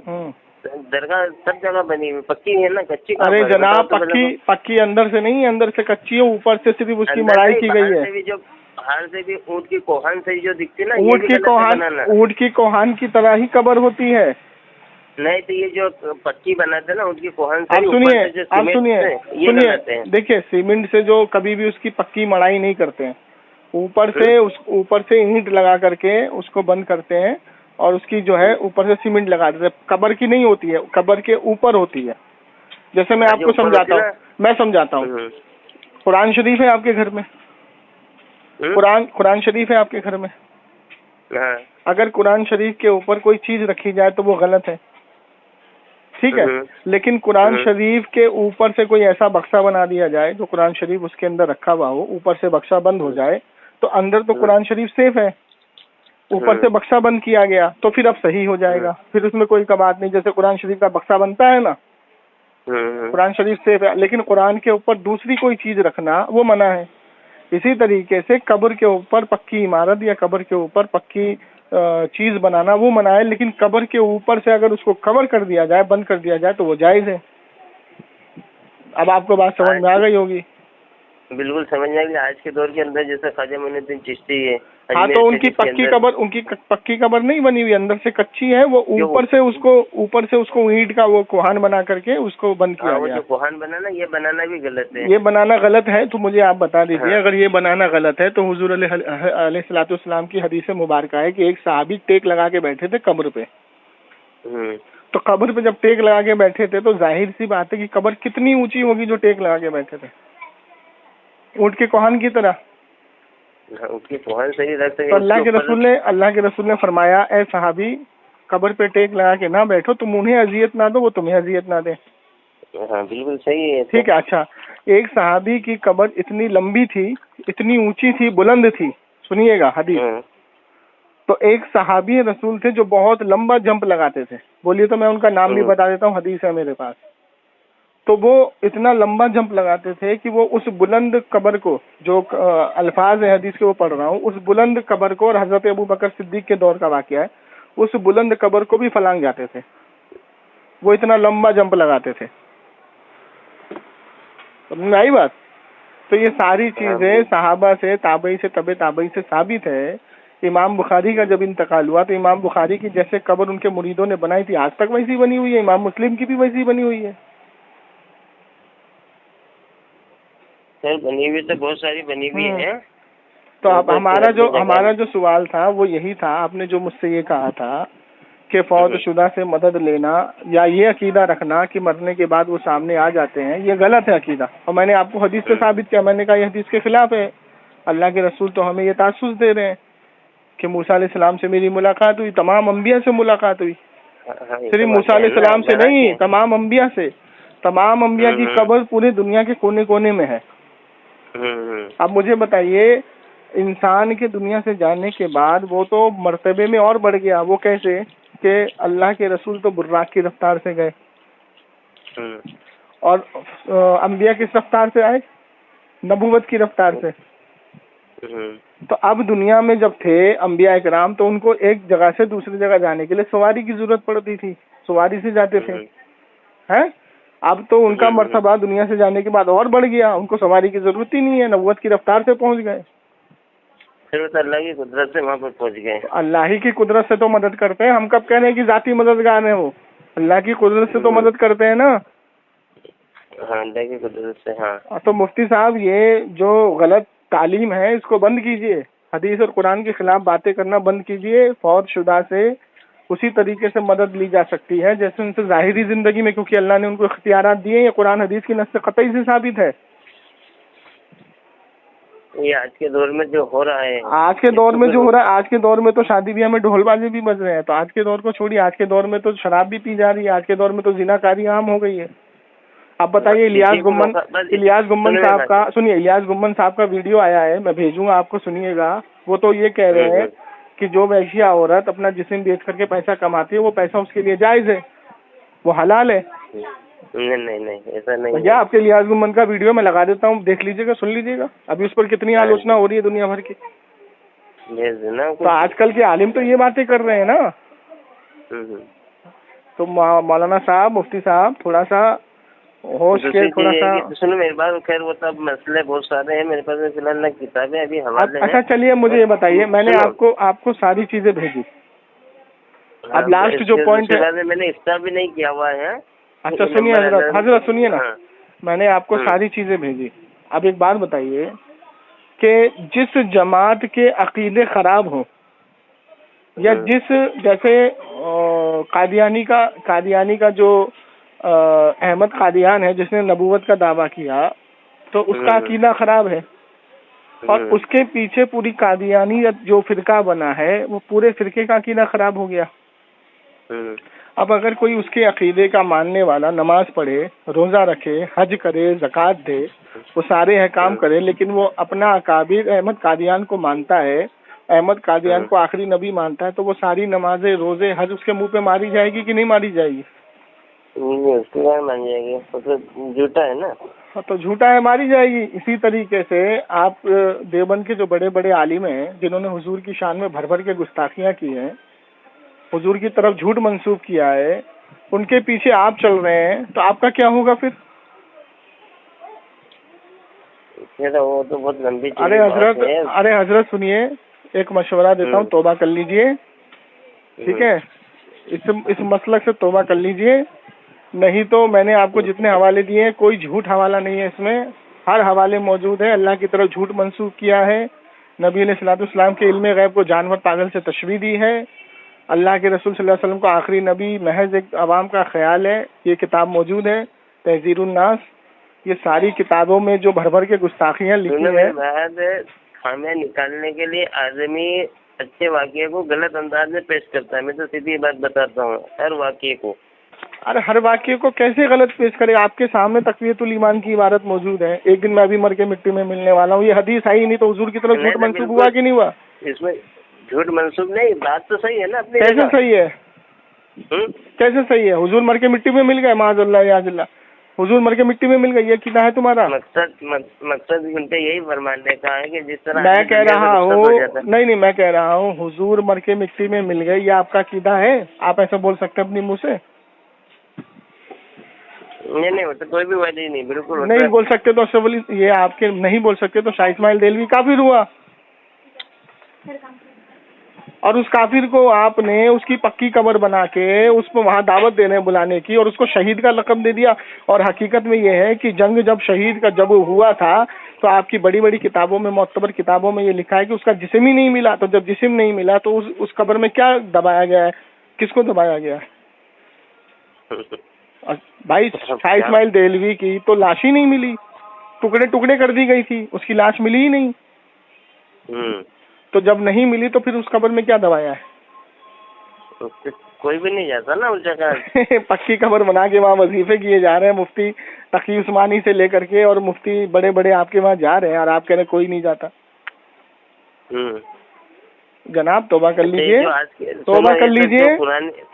दरगाह सब जगह बनी हुई, पक्की है ना, कच्ची? अरे जनाब पक्की अंदर से नहीं, अंदर से कच्ची है, ऊपर से सिर्फ उसकी मड़ाई की गई है। जो बाहर से भी ऊँट की कोहान से जो दिखती है ना, ऊँट की कोहान की तरह ही कब्र होती है। नहीं तो ये जो पक्की बनाते हैं ना, उनकी कोहान से, आप सुनिए देखिए, सीमेंट से जो कभी भी उसकी पक्की मड़ाई नहीं करते हैं, ऊपर से ईंट लगा करके उसको बंद करते हैं और उसकी जो है ऊपर से सीमेंट लगा देते हैं। कब्र की नहीं होती है, कब्र के ऊपर होती है। जैसे मैं आपको समझाता हूँ, कुरान शरीफ है आपके घर में? कुरान शरीफ है आपके घर में? अगर कुरान शरीफ के ऊपर कोई चीज रखी जाए तो वो गलत है, ठीक है? लेकिन कुरान शरीफ के ऊपर से कोई ऐसा बक्सा बना दिया जाए जो कुरान शरीफ उसके अंदर रखा हुआ हो, ऊपर से बक्सा बंद हो जाए, तो अंदर तो कुरान शरीफ सेफ है। ऊपर से बक्सा बंद किया गया तो फिर अब सही हो जाएगा, फिर उसमें कोई कबात नहीं। जैसे कुरान शरीफ का बक्सा बनता है ना, कुरान शरीफ से, लेकिन कुरान के ऊपर दूसरी कोई चीज रखना वो मना है। इसी तरीके से कब्र के ऊपर पक्की इमारत या कब्र के ऊपर पक्की चीज बनाना वो मना है, लेकिन कब्र के ऊपर से अगर उसको कवर कर दिया जाए, बंद कर दिया जाए तो वो जायज है। अब आपको बात समझ में आ गई होगी। बिल्कुल समझ में आ गई। आज के दौर के अंदर जैसे ख्वाजा मोइनुद्दीन चिश्ती है, हाँ, तो उनकी पक्की कब्र नहीं बनी हुई, अंदर से कच्ची है वो। ऊपर से उसको ईंट का वो कोहान बना करके उसको बंद किया गया। जो कोहान बनाना, ये बनाना भी गलत है। ये बनाना गलत है तो मुझे आप बता दीजिए, अगर ये बनाना गलत है तो हुजूर अलैहिस्सलाम की हदीस मुबारक है कि एक सहाबी टेक लगा के बैठे थे कब्र पे। तो कब्र पे जब टेक लगा के बैठे थे तो जाहिर सी बात है कि कब्र कितनी ऊंची होगी जो टेक लगा के बैठे थे, ऊंट के कोहान की तरह। उसकी कोहान सही रखते हैं। तो अल्लाह के रसूल ने फरमाया, ए सहाबी, कब्र पे टेक लगा के ना बैठो, तुम उन्हें अजियत ना दो, वो तुम्हें अजियत ना दे। हाँ बिल्कुल सही है। ठीक है। अच्छा, एक सहाबी की कब्र इतनी लंबी थी, इतनी ऊंची थी, बुलंद थी, सुनिएगा हदीस। तो एक सहाबी रसूल थे जो बहुत लंबा जंप लगाते थे। बोलिए तो मैं उनका नाम भी बता देता हूँ, हदीस है मेरे पास। तो वो इतना लंबा जंप लगाते थे कि वो उस बुलंद कब्र को, जो अल्फाज है हदीस के वो पढ़ रहा हूँ, उस बुलंद कब्र को, और हजरत अबू बकर सिद्दीक के दौर का वाकया है, उस बुलंद कब्र को भी फलांग जाते थे। वो इतना लंबा जंप लगाते थे। समझ में आई बात? तो ये सारी चीजें सहाबा से, ताबई से, तबे ताबई से साबित है। इमाम बुखारी का जब इंतकाल हुआ तो इमाम बुखारी की जैसे कब्र उनके मुरीदों ने बनाई थी, आज तक वैसी बनी हुई है। इमाम मुस्लिम की भी वैसी बनी हुई है। सर बनी हुई तो बहुत सारी बनी हुई है। तो अब हमारा जो सवाल था वो यही था, आपने जो मुझसे ये कहा था कि फौतशुदा से मदद लेना या ये अकीदा रखना कि मरने के बाद वो सामने आ जाते हैं, ये गलत है अकीदा। और मैंने आपको हदीस से साबित किया। मैंने कहा ये हदीस के खिलाफ है। अल्लाह के रसूल तो हमें ये तासुस दे रहे हैं कि मूसा अलैहिस्सलाम से मेरी मुलाकात हुई, तमाम अंबिया से मुलाकात हुई। सिर्फ मूसा अलैहिस्सलाम से नहीं, तमाम अंबिया से। तमाम अंबिया की कब्र पूरी दुनिया के कोने कोने में है। अब मुझे बताइए, इंसान के दुनिया से जाने के बाद वो तो मर्तबे में और बढ़ गया। वो कैसे कि अल्लाह के रसूल तो बुर्राक की रफ्तार से गए और अंबिया किस रफ्तार से आए? नबूवत की रफ्तार से। तो अब दुनिया में जब थे अंबिया इकराम, तो उनको एक जगह से दूसरी जगह जाने के लिए सवारी की जरूरत पड़ती थी, सवारी से जाते थे, हैं? अब तो उनका मर्तबा दुनिया से जाने के बाद और बढ़ गया, उनको सवारी की जरूरत ही नहीं है, नबूवत की रफ्तार से पहुंच गए। फिर तो अल्लाह की कुदरत से वहाँ पर पहुंच गए। अल्लाह ही की कुदरत से तो मदद करते हैं। हम कब कह रहे हैं कि जाती मददगार है? वो अल्लाह की कुदरत से तो मदद करते हैं ना। हाँ, अल्लाह की कुदरत से। हाँ, तो मुफ्ती साहब, ये जो गलत तालीम है इसको बंद कीजिए। हदीस और कुरान के खिलाफ बातें करना बंद कीजिए। फौतशुदा से उसी तरीके से मदद ली जा सकती है जैसे उनसे जाहिरी जिंदगी में, क्योंकि अल्लाह ने उनको इख्तियारात दिए। ये कुरान हदीस की नस्स कतई से साबित है। ये आज के दौर में जो हो रहा है, आज के दौर में तो शादी ब्याह में ढोलबाजी भी बज रहे हैं। तो आज के दौर को छोड़िए, आज के दौर में तो शराब भी पी जा रही है। आज के दौर में तो जिनाकारी आम हो गई है। आप बताइए, इलियास गुम्मन साहब का सुनिए, इलियास गुम्मन साहब का वीडियो आया है, मैं भेजूंगा आपको, सुनिएगा। वो तो ये कह रहे हैं कि जो वैश्या औरत अपना जिस्म बेच करके पैसा कमाती है वो पैसा उसके लिए जायज है, वो हलाल है। नहीं ऐसा नहीं भैया, आपके इलियास गुम्मन का वीडियो मैं लगा देता हूँ, देख लीजिएगा, सुन लीजिएगा। अभी उस पर कितनी आलोचना हो रही है दुनिया भर की। तो आजकल के आलिम तो ये बातें कर रहे हैं ना। तो मौलाना साहब, मुफ्ती साहब, थोड़ा सा होश के, थोड़ा सा सुनो मेरी बात। खैर वो तब मसले बहुत सारे हैं मेरे पास फिलहाल, ना किताबें अभी हवाले हैं। अच्छा चलिए, मुझे ये बताइए, मैंने आपको सारी चीजें भेजी। अब लास्ट जो पॉइंट है, मैंने इफ्तार भी नहीं किया हुआ है। अच्छा सुनिए हजरत सुनिए ना, मैंने आपको सारी चीजें भेजी। अब एक बात बताइए कि जिस जमात के अकीदे खराब हो, या जैसे कादियानी का जो अहमद कादियान है जिसने नबूवत का दावा किया, तो उसका अकीदा खराब है और उसके पीछे पूरी कादियानी जो फिरका बना है वो पूरे फिरके का अकीदा खराब हो गया। अब अगर कोई उसके अकीदे का मानने वाला नमाज पढ़े, रोजा रखे, हज करे, ज़कात दे, वो सारे अहकाम करे, लेकिन वो अपना अकाबिर अहमद कादियान को मानता है अहमद कादियान को आखिरी नबी मानता है, तो वो सारी नमाजें, रोजे, हज उसके मुंह पे मारी जाएगी कि नहीं मारी जाएगी? उसके बाद मान जाएगी, तो झूठा है ना। हाँ, तो झूठा है, मारी जाएगी। इसी तरीके से आप देवबंद के जो बड़े बड़े आलिम हैं जिन्होंने हुजूर की शान में भर भर के गुस्ताखियां की हैं, हुजूर की तरफ झूठ मंसूब किया है, उनके पीछे आप चल रहे हैं, तो आपका क्या होगा फिर? वो तो बहुत लंबी चीज। अरे हजरत सुनिए, एक मशवरा देता हूँ, तौबा कर लीजिए, ठीक है? इस मसलक से तौबा कर लीजिए, नहीं तो मैंने आपको जितने हवाले दिए हैं कोई झूठ हवाला नहीं है, इसमें हर हवाले मौजूद है। अल्लाह की तरफ झूठ मंसूब किया है, नबी अलैहिस्सलाम के इल्मे गैब को जानवर पागल से तशबीह दी है, अल्लाह के रसूल सल्लल्लाहु अलैहि वसल्लम को आखिरी नबी महज एक अवाम का ख्याल है। ये किताब मौजूद है, तहजीरुन नास। ये सारी किताबों में जो भर भर के गुस्ताखियां लिखी है, खामियां निकालने के लिए आदमी अच्छे वाक़ये को गलत अंदाज में पेश करता है। मैं तो सीधी बात बताता हूँ, हर वाक़ये को। अरे हर वाक्य को कैसे गलत पेश करे? आपके सामने तक़वियतुल ईमान की इबारत मौजूद है, एक दिन मैं भी मर के मिट्टी में मिलने वाला हूँ। ये हदीस आई नहीं, तो हुजूर की तरफ झूठ मंसूब हुआ कि नहीं हुआ? इसमें झूठ मंसूब नहीं, बात तो सही है ना अपनी। कैसे सही है? कैसे सही है? हुजूर मर के मिट्टी में मिल गए, माज़अल्लाह याज़िल्लाह, हुजूर मर के मिट्टी में मिल गए, ये कीदा है तुम्हारा? मकसद उनका यही फरमाने का है कि जिस तरह मैं कह रहा हूँ, नहीं मैं कह रहा हूँ हुजूर मर के मिट्टी में मिल गए, ये आपका कीदा है? आप ऐसा बोल सकते हैं अपनी मुँह से? नहीं होता, कोई भी वजह नहीं, बिल्कुल नहीं बोल सकते तो सबली ये आपके नहीं बोल सकते तो शाह इस्माइल देलवी काफिर हुआ, और उस काफिर को आपने उसकी पक्की कब्र बना के उसको वहां दावत देने बुलाने की और उसको शहीद का लक़ब दे दिया। और हकीकत में ये है कि जंग जब शहीद का जब हुआ था तो आपकी बड़ी बड़ी किताबों में, मोतबर किताबों में ये लिखा है कि उसका जिस्म ही नहीं मिला। तो जब जिस्म नहीं मिला तो उस कब्र में क्या दबाया गया है? किसको दबाया गया है? भाई शाह इस्माइल देलवी की तो लाश ही नहीं मिली, टुकड़े टुकड़े कर दी गई थी, उसकी लाश मिली ही नहीं। तो जब नहीं मिली तो फिर उस कब्र में क्या दबाया है? कोई भी नहीं जाता ना उस जगह। पक्की कब्र बना के वहाँ वजीफे किए जा रहे हैं, मुफ्ती तकी उस्मानी से लेकर के, और मुफ्ती बड़े बड़े आपके वहाँ जा रहे हैं, और आप कह रहे कोई नहीं जाता। जनाब तौबा कर लीजिए, तौबा कर लीजिए,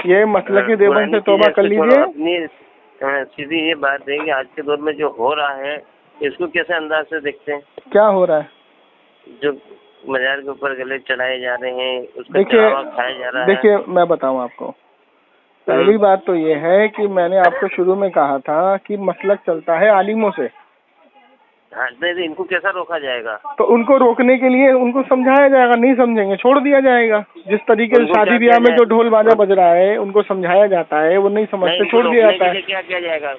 ये मसला के देवबंद से तौबा कर लीजिए। सीधी ये बात है कि आज के दौर में जो हो रहा है इसको कैसे अंदाज से देखते हैं? क्या हो रहा है? जो मजार के ऊपर गले चढ़ाए जा रहे हैं, उसका चढ़ावा खाया जा रहा है। देखिए मैं बताऊं आपको, पहली बात तो ये है कि मैंने आपको शुरू में कहा था कि मसलक चलता है आलिमों से। हाँ, इनको कैसा रोका जाएगा? तो उनको रोकने के लिए उनको समझाया जाएगा, नहीं समझेंगे छोड़ दिया जाएगा। जिस तरीके से शादी ब्याह में जो ढोल बाजा बज रहा है उनको समझाया जाता है, वो नहीं समझते, छोड़ दिया जाता है। क्या किया जाएगा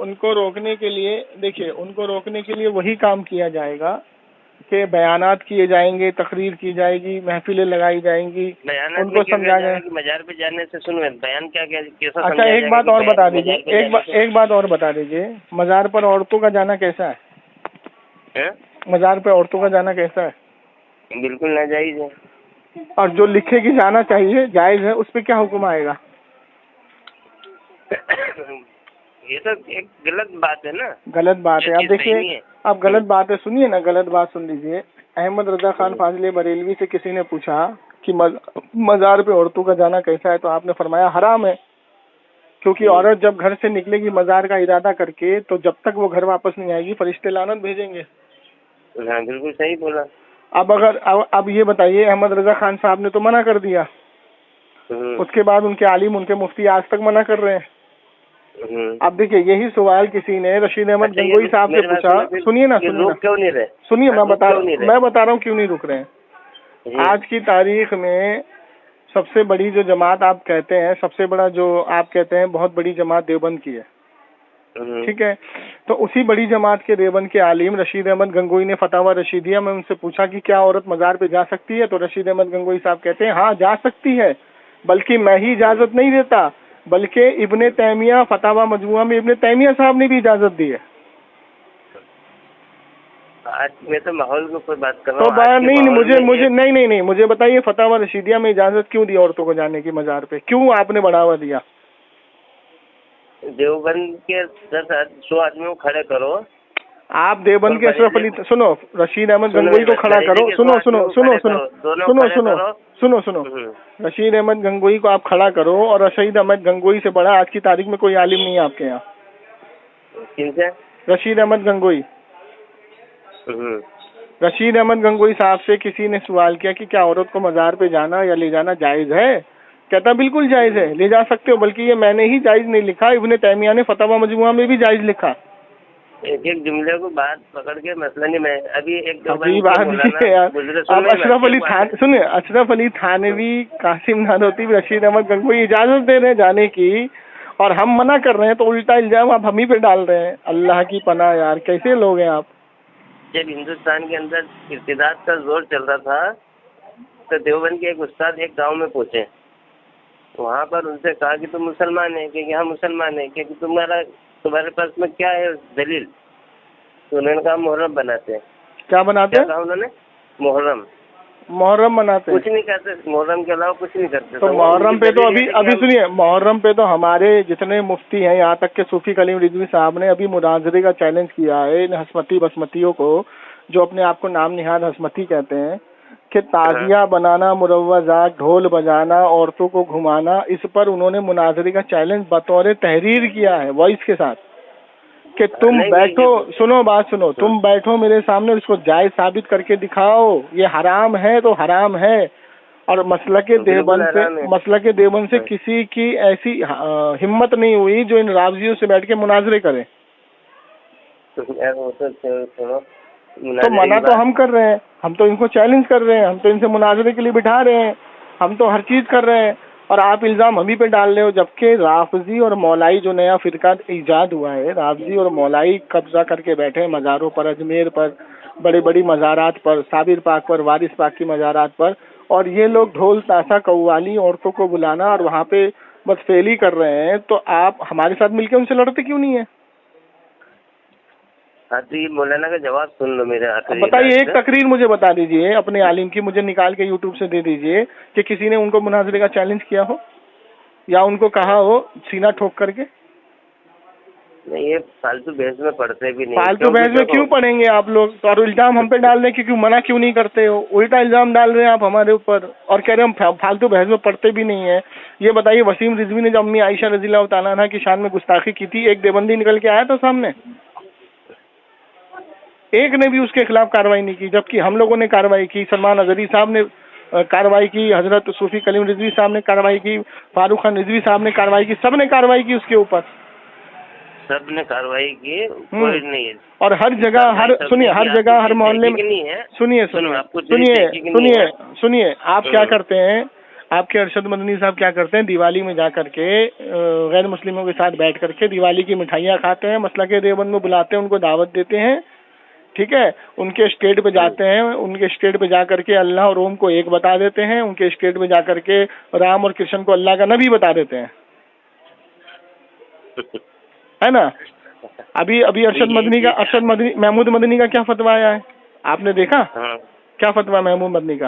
उनको रोकने के लिए? देखिए उनको रोकने के लिए वही काम किया जाएगा कि बयानात किए जाएंगे, तकरीर की जाएगी, महफिलें लगाई जाएंगी, उनको समझाया जाएगा। मजार पे जाने से सुनो, बयान क्या कैसा? अच्छा एक बात और बता दीजिए, एक बात और बता दीजिए, मजार पर औरतों का जाना कैसा है? मजार पे औरतों का जाना कैसा है? बिल्कुल नाजायज है। और जो लिखे कि जाना चाहिए जायज है, उस पर क्या हुक्म आएगा? ये तो एक गलत बात है ना। गलत बात है। अब देखिए, अब गलत बात है, सुनिए ना, गलत बात सुन लीजिए। अहमद रजा खान फाजिले बरेलवी से किसी ने पूछा कि मजार पे औरतों का जाना कैसा है, तो आपने फरमाया हराम है, क्योंकि औरत जब घर से निकलेगी मजार का इरादा करके तो जब तक वो घर वापस नहीं आएगी फरिश्ते लानत भेजेंगे। हाँ बिल्कुल सही बोला। अब ये बताइए, अहमद रजा खान साहब ने तो मना कर दिया, उसके बाद उनके आलिम, उनके मुफ्ती आज तक मना कर रहे हैं। अब देखिए यही सवाल किसी ने रशीद अहमद गंगोई साहब से पूछा। सुनिए ना, क्यों नहीं रहे? सुनिए, मैं बता रहा हूँ क्यों नहीं रुक रहे हैं। आज की तारीख में सबसे बड़ी जो जमात आप कहते हैं, सबसे बड़ा जो आप कहते हैं बहुत बड़ी जमात देवबंद की है, ठीक है? तो उसी बड़ी जमात के देवबंद के आलिम रशीद अहमद गंगोई ने फतावा रशीदिया में उनसे पूछा कि क्या औरत मजार पे जा सकती है? तो रशीद अहमद गंगोई साहब कहते हैं हाँ जा सकती है, बल्कि मैं ही इजाजत नहीं देता, बल्कि इब्ने तैमिया फतावा मजमुआ में इब्ने तैमिया साहब ने भी इजाजत दी है। आज मैं तो माहौल के ऊपर बात कर रहा हूँ। तो नहीं, मुझे बताइए फतावा रशीदिया में इजाजत क्यों दी औरतों को जाने की मजार पे? क्यों आपने बढ़ावा दिया? देवबंद के 10-100 आदमियों को खड़े करो। आप देवबंद के अशरफ अली, सुनो, रशीद अहमद गंगोई को खड़ा करो। सुनो सुनो सुनो सुनो सुनो सुनो सुनो सुनो रशीद अहमद गंगोई को आप खड़ा करो, और रशीद अहमद गंगोई से बड़ा आज की तारीख में कोई आलिम नहीं है आपके यहाँ। रशीद अहमद गंगोई। रशीद अहमद गंगोई साहब से किसी ने सवाल किया कि क्या औरत को मज़ार पे जाना या ले जाना जायज़ है? कहता बिल्कुल जायज़ है, ले जा सकते हो, बल्कि ये मैंने ही जायज़ नहीं लिखा, इब्ने तैमिया ने फतवा मजमुआ में भी जायज़ लिखा। एक जुमले को बात पकड़ के मसला नहीं, मैं अभी एक दो बात यार। अब अशरफ अली सुनिए, अशरफ अली थानवी, कासिम नानोती, रशीद अहमद गंगोई इजाजत दे रहे हैं जाने की, और हम मना कर रहे हैं, तो उल्टा इल्जाम आप हम ही पे डाल रहे हैं। अल्लाह की पनाह यार, कैसे लोग हैं आप। जब हिंदुस्तान के अंदर इर्तिदाद का जोर चल रहा था, तो देवबंद के एक उस्ताद एक गांव में पहुंचे, वहाँ पर उनसे कहा कि तुम मुसलमान है, कि हाँ मुसलमान है, कि तुम्हारे पास में क्या है दलील? तो उन्होंने कहा मुहर्रम बनाते हैं। क्या बनाते हैं? उन्होंने मुहर्रम बनाते हैं। कुछ नहीं करते मुहर्रम के अलावा, कुछ नहीं करते। तो मुहर्रम पे तो अभी सुनिए, मुहर्रम पे तो हमारे जितने मुफ्ती हैं, यहाँ तक के सूफी कलीम रिजवी साहब ने अभी मुनाजरे का चैलेंज किया है इन हसमती बसमतियों को, जो अपने आप को नाम निहाद हसमती कहते हैं, कि ताजिया बनाना, मुरव्वज़ात, ढोल बजाना, औरतों को घुमाना, इस पर उन्होंने मुनाजरे का चैलेंज बतौर तहरीर किया है वॉइस के साथ, कि तुम बैठो, सुनो बात सुनो, तुम बैठो मेरे सामने, इसको जायज साबित करके दिखाओ, ये हराम है तो हराम है। और मसलके देवबंद से किसी की ऐसी हिम्मत नहीं हुई जो इन रावजियों से बैठ के मुनाजरे करे। तो मना तो हम कर रहे हैं, हम तो इनको चैलेंज कर रहे हैं, हम तो इनसे मुनाजरे के लिए बिठा रहे हैं, हम तो हर चीज कर रहे हैं, और आप इल्जाम हम ही पे डाल रहे हो। जबकि राफजी और मौलाई जो नया फिरका ईजाद हुआ है, राफजी और मौलाई कब्जा करके बैठे हैं मज़ारों पर, अजमेर पर, बड़ी बड़ी मज़ारात पर, साबिर पाक पर, वारिस पाक की मज़ारात पर, और ये लोग ढोल ताशा कव्वाली, औरतों को बुलाना और वहाँ पे बस फेली कर रहे हैं। तो आप हमारे साथ मिलकर उनसे लड़ते क्यों नहीं है? हाँ, तो ये मौलाना का जवाब सुन लो मेरे हाथ। बताइए, एक तकरीर मुझे बता दीजिए अपने आलिम की, मुझे निकाल के यूट्यूब से दे दीजिए कि किसी ने उनको मुनाजरे का चैलेंज किया हो या उनको कहा हो सीना ठोक करके। नहीं, ये फालतू बहस में पढ़ते भी नहीं। फालतू बहस में क्यों पढ़ेंगे आप लोग? तो और इल्जाम हम पे डाल रहे हैं कि क्यों मना क्यों नहीं करते हो, उल्टा इल्जाम डाल रहे हैं आप हमारे ऊपर, और कह रहे हैं हम फालतू बहस में पढ़ते भी नहीं है। ये बताइए, वसीम रिजवी ने जब अम्मी आयशा रज़ियल्लाहु ताला अन्हा की शान में गुस्ताखी की थी, एक देवबंदी निकल के आया था सामने? एक ने भी उसके खिलाफ कार्रवाई नहीं की, जबकि हम लोगों ने कार्रवाई की। सलमान अजहरी साहब ने कार्रवाई की, हजरत सूफी कलीम रिजवी साहब ने कार्रवाई की, फारूक खान रिजवी साहब ने कार्रवाई की, सब ने कार्रवाई की उसके ऊपर, सब ने कार्रवाई की, कोई नहीं है। और हर जगह, हर जगह, हर मोहल्ले में सुनिए आप क्या करते हैं, आपके अरशद मदनी साहब क्या करते हैं, दिवाली में जा करके गैर मुस्लिमों के साथ बैठ करके दिवाली की मिठाइयाँ खाते हैं, मसलके देवबंद में बुलाते हैं, उनको दावत देते हैं, ठीक है, उनके स्टेट पे जाते हैं, उनके स्टेट पे जा करके अल्लाह और रोम को एक बता देते हैं, उनके स्टेट पे जा करके राम और कृष्ण को अल्लाह का नबी बता देते हैं, है ना। अभी महमूद मदनी का क्या फतवा आया है, आपने देखा? क्या फतवा महमूद मदनी का?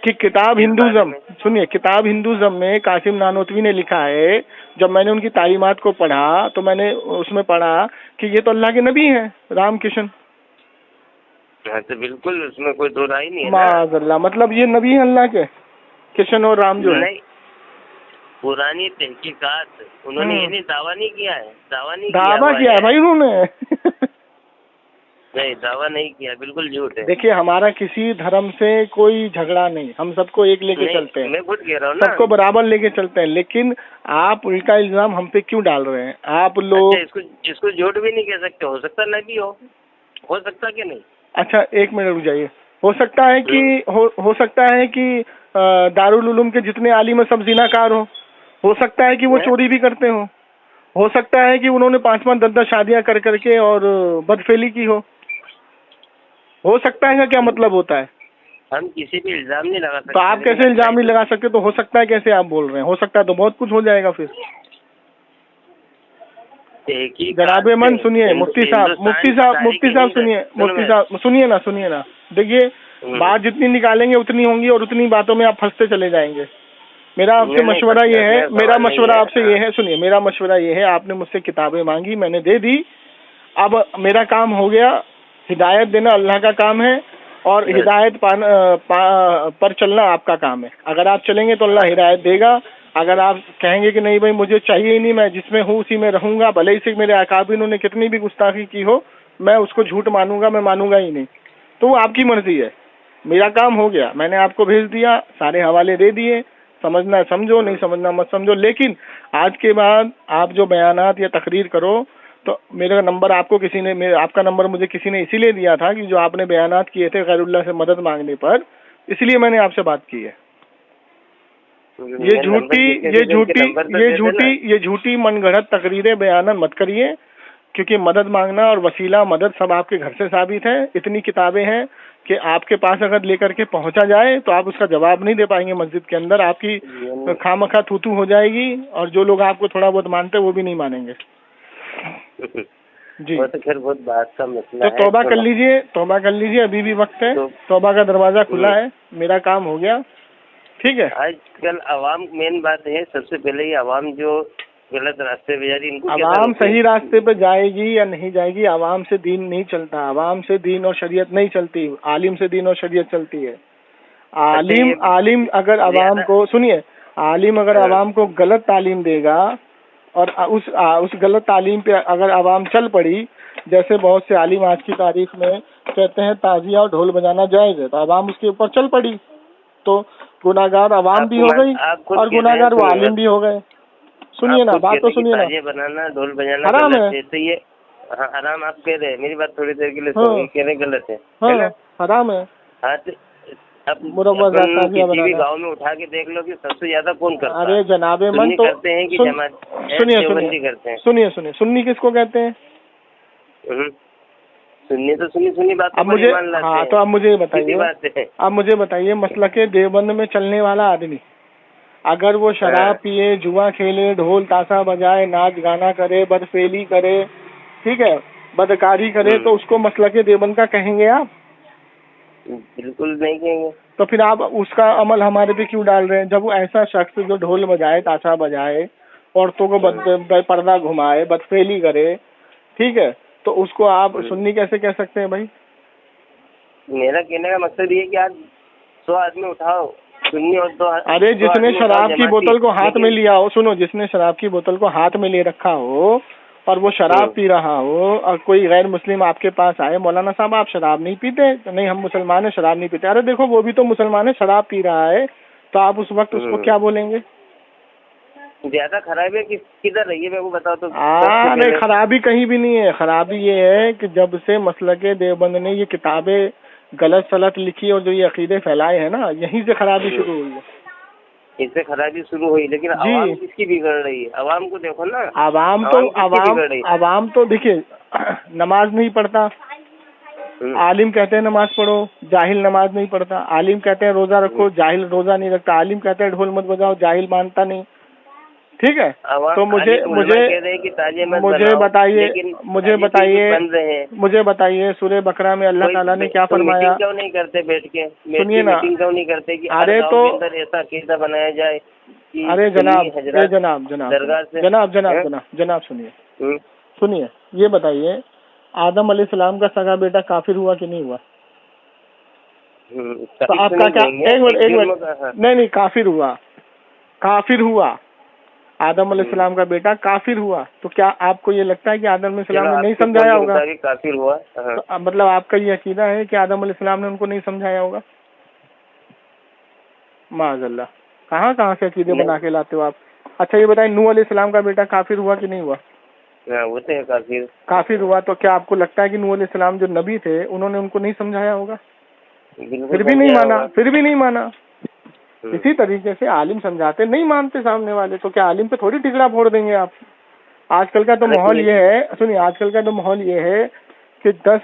कि किताब हिंदुज़म, सुनिए, किताब हिंदुज़म में कासिम नानोतवी ने लिखा है, जब मैंने उनकी तालीमात को पढ़ा तो मैंने उसमें पढ़ा कि ये तो अल्लाह के नबी हैं, राम कृष्ण। तो बिल्कुल उसमें कोई दो राय नहीं है। माज़अल्लाह, मतलब ये नबी है अल्लाह के, कृष्ण और राम जो है। पुरानी तहकीकात उन्होंने ये नहीं दावा नहीं किया है, दावा किया है भाई उन्होंने नहीं, दावा नहीं किया, बिल्कुल झूठ है। देखिए, हमारा किसी धर्म से कोई झगड़ा नहीं, हम सबको एक लेके चलते हैं, मैं खुद कह रहा हूँ ना, सबको बराबर लेके चलते हैं। लेकिन आप उल्टा इल्जाम हम पे क्यों डाल रहे हैं आप लोग? अच्छा, इसको झूठ भी नहीं कह सकते, हो सकता नबी हो सकता कि नहीं? अच्छा, एक मिनट रुक जाइए। हो सकता है कि हो सकता है कि दारुल उलूम के जितने आलिम सब जिनाकार हो सकता है कि वो चोरी भी करते हो सकता है कि उन्होंने 5-5 10-10 शादियां कर करके और बदफेली की हो सकता है का क्या मतलब होता है? हम किसी पे इल्जाम नहीं लगा सकते। तो आप कैसे इल्जाम नहीं लगा सकते? तो हो सकता है कैसे आप बोल रहे हैं? हो सकता है तो बहुत कुछ हो जाएगा फिर। जनाबे मन सुनिए, मुफ्ती साहब सुनिए ना, देखिए, बात जितनी निकालेंगे उतनी होंगी और उतनी बातों में आप फंसते चले जाएंगे। मेरा आपसे मशवरा ये है, सुनिए, मेरा मशवरा ये है, आपने मुझसे किताबें मांगी, मैंने दे दी, अब मेरा काम हो गया, हिदायत देना अल्लाह का काम है और हिदायत पर चलना आपका काम है। अगर आप चलेंगे तो अल्लाह हिदायत देगा। अगर आप कहेंगे कि नहीं भाई मुझे चाहिए ही नहीं, मैं जिसमें हूँ उसी में रहूंगा, भले ही से मेरे अकाबिरों ने कितनी भी गुस्ताखी की हो, मैं उसको झूठ मानूंगा, मैं मानूंगा ही नहीं, तो वो आपकी मर्जी है। मेरा काम हो गया, मैंने आपको भेज दिया, सारे हवाले दे दिए, समझना समझो, नहीं समझना मत समझो। लेकिन आज के बाद आप जो बयानात या तकरीर करो, तो मेरा नंबर आपको किसी ने, आपका नंबर मुझे किसी ने इसीलिए दिया था कि जो आपने बयानात किए थे गैरुल्लाह से मदद मांगने पर, इसलिए मैंने आपसे बात की है। ये झूठी मनगढ़ंत तकरीरें बयान मत करिए, क्योंकि मदद मांगना और वसीला मदद सब आपके घर से साबित है। इतनी किताबें हैं कि आपके पास अगर लेकर के पहुंचा जाए तो आप उसका जवाब नहीं दे पाएंगे मस्जिद के अंदर, आपकी खामखा थूथू हो जाएगी और जो लोग आपको थोड़ा बहुत मानते हैं वो भी नहीं मानेंगे जी। वो तो खैर बहुत बात का मसला तो तौबा कर लीजिए, तौबा कर लीजिए, अभी भी वक्त है, तौबा का दरवाजा खुला है, मेरा काम हो गया, ठीक है। आजकल आवाम मेन बात है, सबसे पहले ही आवाम जो गलत रास्ते पे जा रही, इनको आवाम सही रास्ते पे जाएगी या नहीं जाएगी, आवाम से दीन नहीं चलता, आवाम से दीन और शरीयत नहीं चलती, आलिम से दीन और शरीयत चलती है। आलिम अगर आवाम को, सुनिए, आलिम अगर आवाम को गलत तालीम देगा और उस गलत तालीम पे अगर आवाम चल पड़ी, जैसे बहुत से आलिम आज की तारीख में कहते हैं ताजिया और ढोल बजाना जायज है, तो आवाम उसके ऊपर चल पड़ी, तो गुनाहगार आवाम भी हो गई और गुनाहगार वो आलिम भी हो गए। सुनिए ना, बात तो सुनिए ना, बनाना ढोल बजाना हराम है, तो ये हराम आप कह रहे हैं, मेरी बात थोड़ी देर के लिए सुनिए, कह रहे गलत है ना, हराम है। हाँ, अब किसी भी गाँव में उठा के देख लो कि सबसे ज्यादा कौन करता है? अरे जनाबे मन तो करते हैं कि जमात, सुनिए, सुन्नी किसको कहते हैं? सुन्नी तो सुन्नी बात। अब मुझे, हाँ, तो अब मुझे बताइए, मसलके देवबंद में चलने वाला आदमी अगर वो शराब पिए, जुआ खेले, ढोल ताशा बजाए, नाच गाना करे, बदफेली करे, ठीक है, बदकारी करे, तो उसको मसलके देवबंद का कहेंगे आप? बिल्कुल नहीं कहेंगे। तो फिर आप उसका अमल हमारे पे क्यों डाल रहे हैं? जब वो ऐसा शख्स जो ढोल बजाए, ताशा बजाए, औरतों को पर्दा घुमाए, बदफेली करे, ठीक है, तो उसको आप सुन्नी कैसे कह सकते हैं भाई? मेरा कहने का मकसद ये कि आज 100 आदमी उठाओ सुन्नी और तो, अरे जिसने शराब की बोतल को हाथ में लिया हो, सुनो, जिसने शराब की बोतल को हाथ में ले रखा हो और वो शराब पी रहा हो और कोई गैर मुस्लिम आपके पास आए, मौलाना साहब आप शराब नहीं पीते? तो नहीं, हम मुसलमान हैं, शराब नहीं पीते। अरे देखो वो भी तो मुसलमान है, शराब पी रहा है, तो आप उस वक्त उसको क्या बोलेंगे? ज्यादा खराबी किधर रही है, मैं वो बताओ तो। नहीं, खराबी कहीं भी नहीं है। खराबी ये है कि जब से मसलके देवबंद ने ये किताबें गलत सलत लिखी और जो ये अकीदे फैलाए हैं ना, यहीं से खराबी शुरू हुई है। इससे खराबी शुरू हुई, लेकिन आवाम किसकी बिगड़ रही है? आवाम को देखो ना, आवाम तो देखिए, नमाज नहीं पढ़ता, आलिम कहते हैं नमाज पढ़ो, जाहिल नमाज नहीं पढ़ता। आलिम कहते हैं रोजा रखो, जाहिल रोजा नहीं रखता। आलिम कहते हैं ढोल मत बजाओ, जाहिल मानता नहीं, ठीक है। तो मुझे बताइए सूरह बकरा में अल्लाह ताला ने क्या फरमाया? क्यों नहीं करते बैठ के? सुनिए ना, क्यों नहीं करते कि अरे तो ऐसा अकीदा बनाया जाए कि अरे जनाब सुनिए, ये बताइए, आदम अलैहिस्सलाम का सगा बेटा काफिर हुआ कि नहीं हुआ? तो आपका क्या, एक मिनट, नहीं, काफिर हुआ, आदम अलैहिस्सलाम का बेटा काफिर हुआ। तो क्या आपको ये लगता है कि आदम अलैहिस्सलाम ने नहीं समझाया होगा? काफिर हुआ, तो मतलब आपका ये अकीदा है कि आदम अलैहिस्सलाम ने उनको नहीं समझाया होगा? माज़अल्लाह, कहाँ से अकीदे बना के लाते हो आप? अच्छा ये बताइए, नूह अलैहिस्सलाम का बेटा काफिर हुआ कि नहीं हुआ? वो तो है, काफिर हुआ। तो क्या आपको लगता है कि नूह अलैहिस्सलाम जो नबी थे, उन्होंने उनको नहीं समझाया होगा? फिर भी नहीं माना। इसी तरीके से आलिम समझाते, नहीं मानते सामने वाले, तो क्या आलिम पे थोड़ी टिकड़ा फोड़ देंगे आप? आजकल का तो माहौल ये है, सुनिए, आजकल का तो माहौल ये है कि 10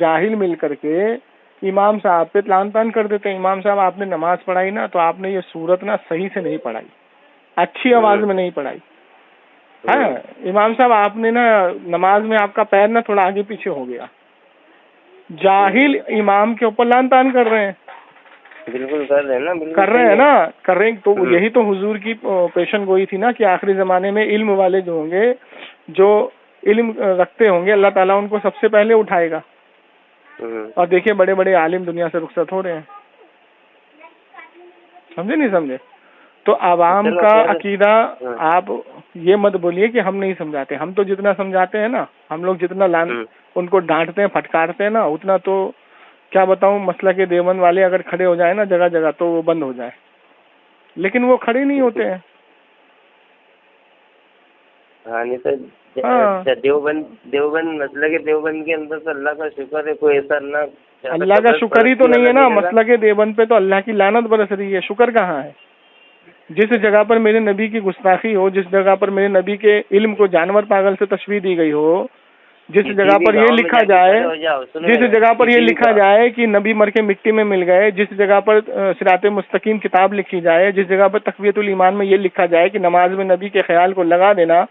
जाहिल मिल करके इमाम साहब पे तान कर देते हैं। इमाम साहब आपने नमाज पढ़ाई ना, तो आपने ये सूरत ना सही से नहीं पढ़ाई, अच्छी आवाज में नहीं पढ़ाई है। इमाम साहब आपने ना नमाज में आपका पैर ना थोड़ा आगे पीछे हो गया। जाहिल इमाम के ऊपर तान कर रहे हैं। बिल्कुल कर रहे हैं। तो यही तो हुजूर की पेशन गोई थी ना कि आखिरी जमाने में इल्म वाले जो होंगे, जो इल्म रखते होंगे, अल्लाह ताला उनको सबसे पहले उठाएगा। और देखिए बड़े बड़े आलिम दुनिया से रुखसत हो रहे हैं, समझे नहीं समझे? तो आवाम का अकीदा, आप ये मत बोलिए कि हम नहीं समझाते। हम तो जितना समझाते हैं ना, हम लोग जितना उनको डांटते हैं, फटकारते हैं ना, उतना तो क्या बताऊं, मसला के देवबंद वाले अगर खड़े हो जाए ना जगह जगह तो वो बंद हो जाए, लेकिन वो खड़े नहीं होते हैं। हाँ, नहीं तो देवबंद मसला के देवबंद के अंदर तो अल्लाह का शुक्र है, कोई ऐसा अल्लाह का शुक्र ही तो नहीं है ना। मसला के देवबंद पे तो अल्लाह की लानत बरस रही है, शुक्र कहाँ है? जिस जगह पर मेरे नबी की गुस्ताखी हो, जिस जगह पर मेरे नबी के इल्म को जानवर पागल से तशबीह दी गई हो, जिस जगह पर ये लिखा जाए, जिस जगह पर ये लिखा जाए कि नबी मर के मिट्टी में मिल गए, जिस जगह पर सिराते मुस्तकीम किताब लिखी जाए, जिस जगह पर तक़वियतुल ईमान में ये लिखा जाए कि नमाज में नबी के ख्याल को लगा देना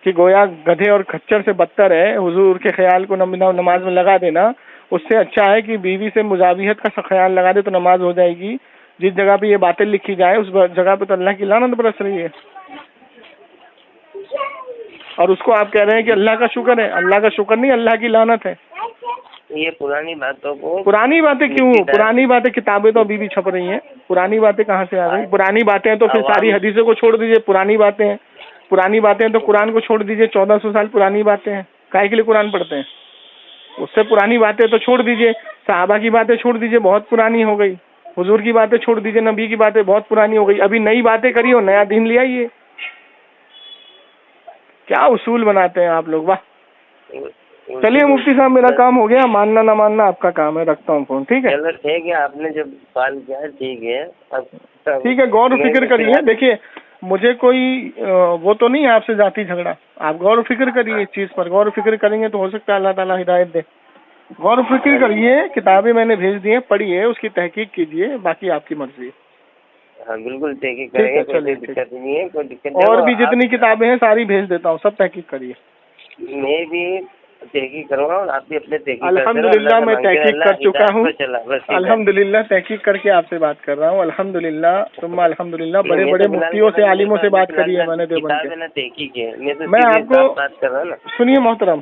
कि गोया गधे और खच्चर से बदतर है, हुजूर के ख्याल को नमाज में लगा देना, उससे अच्छा है कि बीवी से मुजाविहत का ख्याल लगा दे तो नमाज हो जाएगी। जिस जगह पे ये बातें लिखी जाए उस जगह पे तो अल्लाह की लानत बरस रही है, और उसको आप कह रहे हैं कि अल्लाह का शुक्र है। अल्लाह का शुक्र नहीं, अल्लाह की लानत है। ये पुरानी बातों को, पुरानी बातें क्यों? पुरानी बातें, किताबें तो अभी भी छप रही हैं, पुरानी बातें कहाँ से आ गई? पुरानी बातें हैं तो फिर सारी हदीसों को छोड़ दीजिए, पुरानी बातें हैं। पुरानी बातें हैं तो कुरान को छोड़ दीजिए, 1400 साल पुरानी बातें हैं, काहे के लिए कुरान पढ़ते हैं? उससे पुरानी बातें तो छोड़ दीजिए, सहाबा की बातें छोड़ दीजिए, बहुत पुरानी हो गई। हुजूर की बातें छोड़ दीजिए, नबी की बातें बहुत पुरानी हो गई। अभी नई बातें करिए और नया दीन ले आइए। क्या उसूल बनाते हैं आप लोग, वाह। चलिए मुफ्ती साहब, मेरा काम हो गया, मानना ना मानना आपका काम है, रखता हूँ फोन। ठीक है, चलो ठीक है, आपने जब सवाल किया ठीक है। अब ठीक है, गौर फिक्र करिए। देखिए मुझे कोई वो तो नहीं है आपसे जाती झगड़ा, आप गौर फिक्र करिए इस चीज पर। गौर फिक्र करेंगे तो हो सकता है अल्लाह ताला हिदायत दे। गौर फिक्र करिए, किताबें मैंने भेज दी हैं, पढ़िए, उसकी तहकीक कीजिए, बाकी आपकी मर्जी। हाँ बिल्कुल तहकीक करेंगे, कोई दिक्कत नहीं है, कोई दिक्कत नहीं। और भी जितनी किताबें हैं सारी भेज देता हूँ, सब तहकीक करिए। मैं भी तहकीक करूँगा और आप भी अपने तहकीक। अल्हम्दुलिल्लाह मैं तहकीक कर चुका हूँ, अल्हम्दुलिल्लाह तहकीक करके आपसे बात कर रहा हूँ। अल्हम्दुलिल्लाह सुम्मा अल्हम्दुलिल्लाह। बड़े बड़े मुफ्तियों से, आलिमों से बात करी है मैंने देवबंद के। मैं आपको बात कर रहा हूँ ना, सुनिए मोहतरम,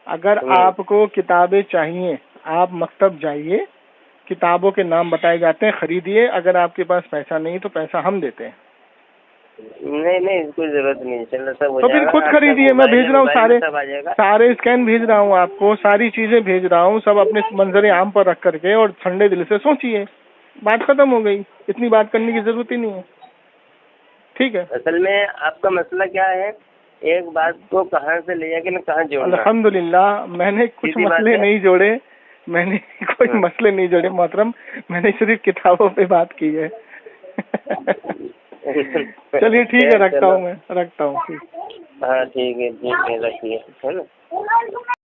अगर आपको किताबें चाहिए आप मकतब जाइए, किताबों के नाम बताए जाते हैं, खरीदिए। अगर आपके पास पैसा नहीं तो पैसा हम देते हैं। नहीं कोई जरूरत नहीं, चलो सब हो तो फिर खुद खरीदिए, मैं भेज रहा हूँ, सारे स्कैन भेज रहा हूँ आपको, सारी चीजें भेज रहा हूँ, सब अपने मंजरे आम पर रख करके, और ठंडे दिल से सोचिए। बात खत्म हो गई, इतनी बात करने की जरूरत ही नहीं है। ठीक है, असल में आपका मसला क्या है, एक बात को कहाँ से ले जाके कहाँ जोड़ना। अल्हम्दुलिल्लाह मैंने कुछ मसले नहीं जोड़े, मैंने कोई मसले नहीं जोड़े मोहतरम, मैंने सिर्फ किताबों पे बात की है। चलिए ठीक है, रखता हूँ मैं, रखता हूँ। हाँ ठीक है रखिए, है ना।